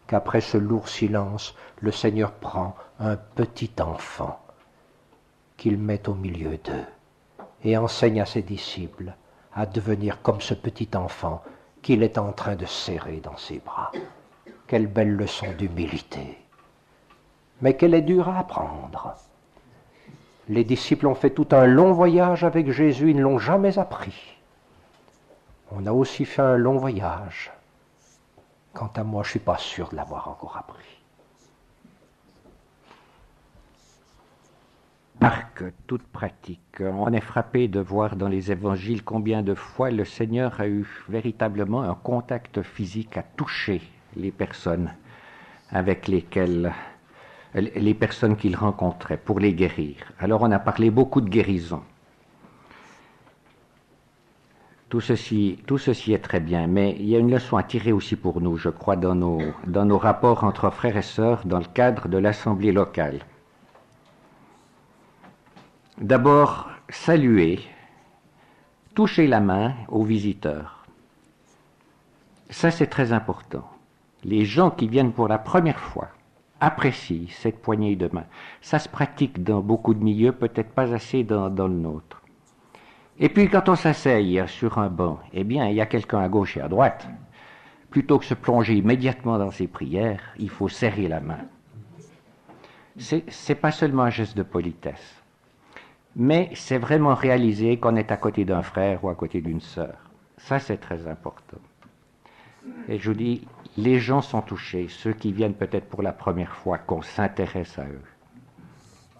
qu'après ce lourd silence, le Seigneur prend un petit enfant qu'il met au milieu d'eux et enseigne à ses disciples à devenir comme ce petit enfant qu'il est en train de serrer dans ses bras. Quelle belle leçon d'humilité, mais qu'elle est dure à apprendre. Les disciples ont fait tout un long voyage avec Jésus, ils ne l'ont jamais appris. On a aussi fait un long voyage. Quant à moi, je ne suis pas sûr de l'avoir encore appris. Marque toute pratique. On est frappé de voir dans les évangiles combien de fois le Seigneur a eu véritablement un contact physique, à toucher les personnes avec lesquelles, les personnes qu'il rencontrait pour les guérir. Alors on a parlé beaucoup de guérison. Tout ceci est très bien, mais il y a une leçon à tirer aussi pour nous, je crois, dans nos rapports entre frères et sœurs dans le cadre de l'assemblée locale. D'abord, saluer, toucher la main aux visiteurs. Ça, c'est très important. Les gens qui viennent pour la première fois apprécient cette poignée de main. Ça se pratique dans beaucoup de milieux, peut-être pas assez dans le nôtre. Et puis, quand on s'asseye sur un banc, eh bien, il y a quelqu'un à gauche et à droite. Plutôt que se plonger immédiatement dans ses prières, il faut serrer la main. C'est pas seulement un geste de politesse. Mais c'est vraiment réaliser qu'on est à côté d'un frère ou à côté d'une sœur. Ça, c'est très important. Et je vous dis, les gens sont touchés, ceux qui viennent peut-être pour la première fois, qu'on s'intéresse à eux.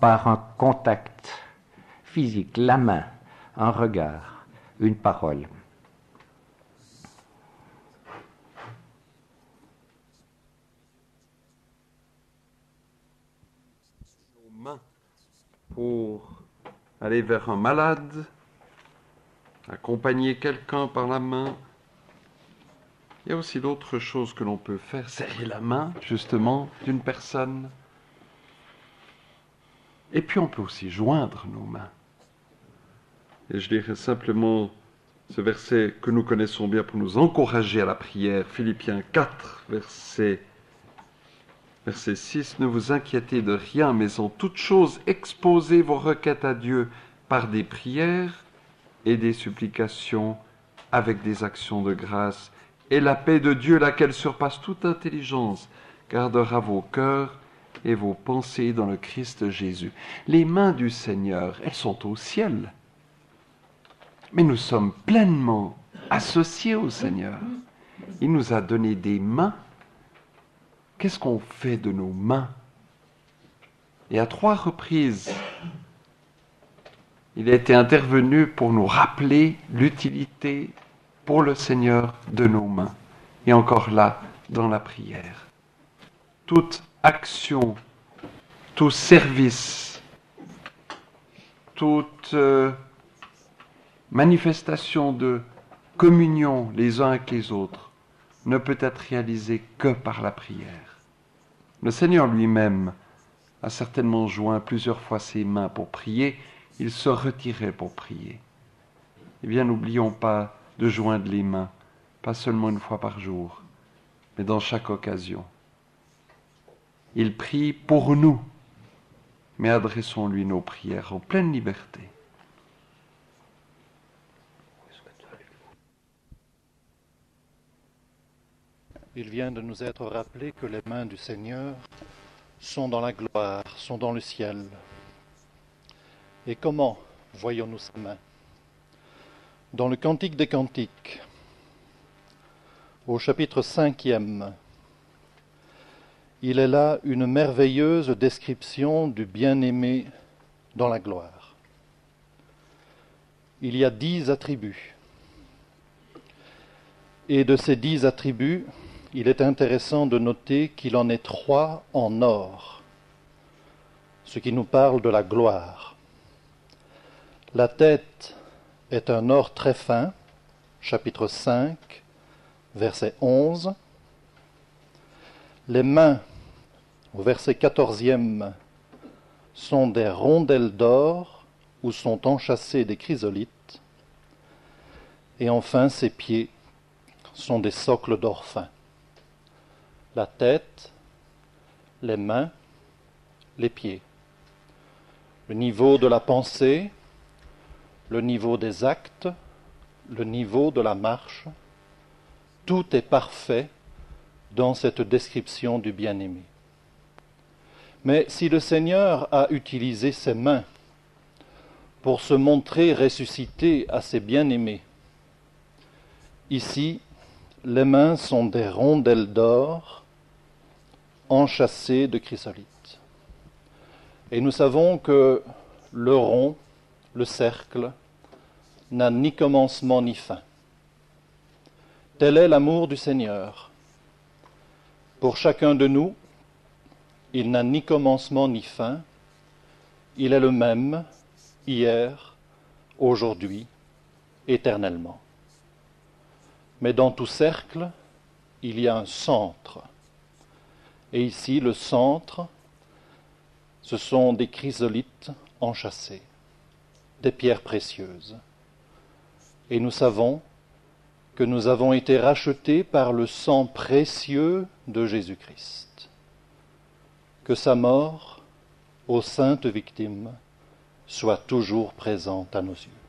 Par un contact physique, la main, un regard, une parole. Nos mains pour aller vers un malade, accompagner quelqu'un par la main. Il y a aussi d'autres choses que l'on peut faire, serrer la main, justement, d'une personne. Et puis on peut aussi joindre nos mains. Et je dirais simplement ce verset que nous connaissons bien pour nous encourager à la prière, Philippiens 4, verset Verset 6, ne vous inquiétez de rien, mais en toute chose, exposez vos requêtes à Dieu par des prières et des supplications avec des actions de grâce. Et la paix de Dieu, laquelle surpasse toute intelligence, gardera vos cœurs et vos pensées dans le Christ Jésus. Les mains du Seigneur, elles sont au ciel. Mais nous sommes pleinement associés au Seigneur. Il nous a donné des mains. Qu'est-ce qu'on fait de nos mains? Et à 3 reprises, il a été intervenu pour nous rappeler l'utilité pour le Seigneur de nos mains. Et encore là, dans la prière. Toute action, tout service, toute manifestation de communion les uns avec les autres ne peut être réalisée que par la prière. Le Seigneur lui-même a certainement joint plusieurs fois ses mains pour prier, il se retirait pour prier. Eh bien, n'oublions pas de joindre les mains, pas seulement une fois par jour, mais dans chaque occasion. Il prie pour nous, mais adressons-lui nos prières en pleine liberté. Il vient de nous être rappelé que les mains du Seigneur sont dans la gloire, sont dans le ciel. Et comment voyons-nous ces mains? Dans le Cantique des Cantiques, au chapitre 5e, il est là une merveilleuse description du bien-aimé dans la gloire. Il y a 10 attributs. Et de ces 10 attributs, il est intéressant de noter qu'il en est 3 en or, ce qui nous parle de la gloire. La tête est un or très fin, chapitre 5, verset 11. Les mains, au verset 14e, sont des rondelles d'or où sont enchâssés des chrysolites. Et enfin, ses pieds sont des socles d'or fin. La tête, les mains, les pieds. Le niveau de la pensée, le niveau des actes, le niveau de la marche, tout est parfait dans cette description du bien-aimé. Mais si le Seigneur a utilisé ses mains pour se montrer ressuscité à ses bien-aimés, ici, les mains sont des rondelles d'or enchâssées de chrysolites. Et nous savons que le rond, le cercle, n'a ni commencement ni fin. Tel est l'amour du Seigneur. Pour chacun de nous, il n'a ni commencement ni fin. Il est le même, hier, aujourd'hui, éternellement. Mais dans tout cercle, il y a un centre. Et ici, le centre, ce sont des chrysolites enchâssées, des pierres précieuses. Et nous savons que nous avons été rachetés par le sang précieux de Jésus-Christ. Que sa mort, ô sainte victime, soit toujours présente à nos yeux.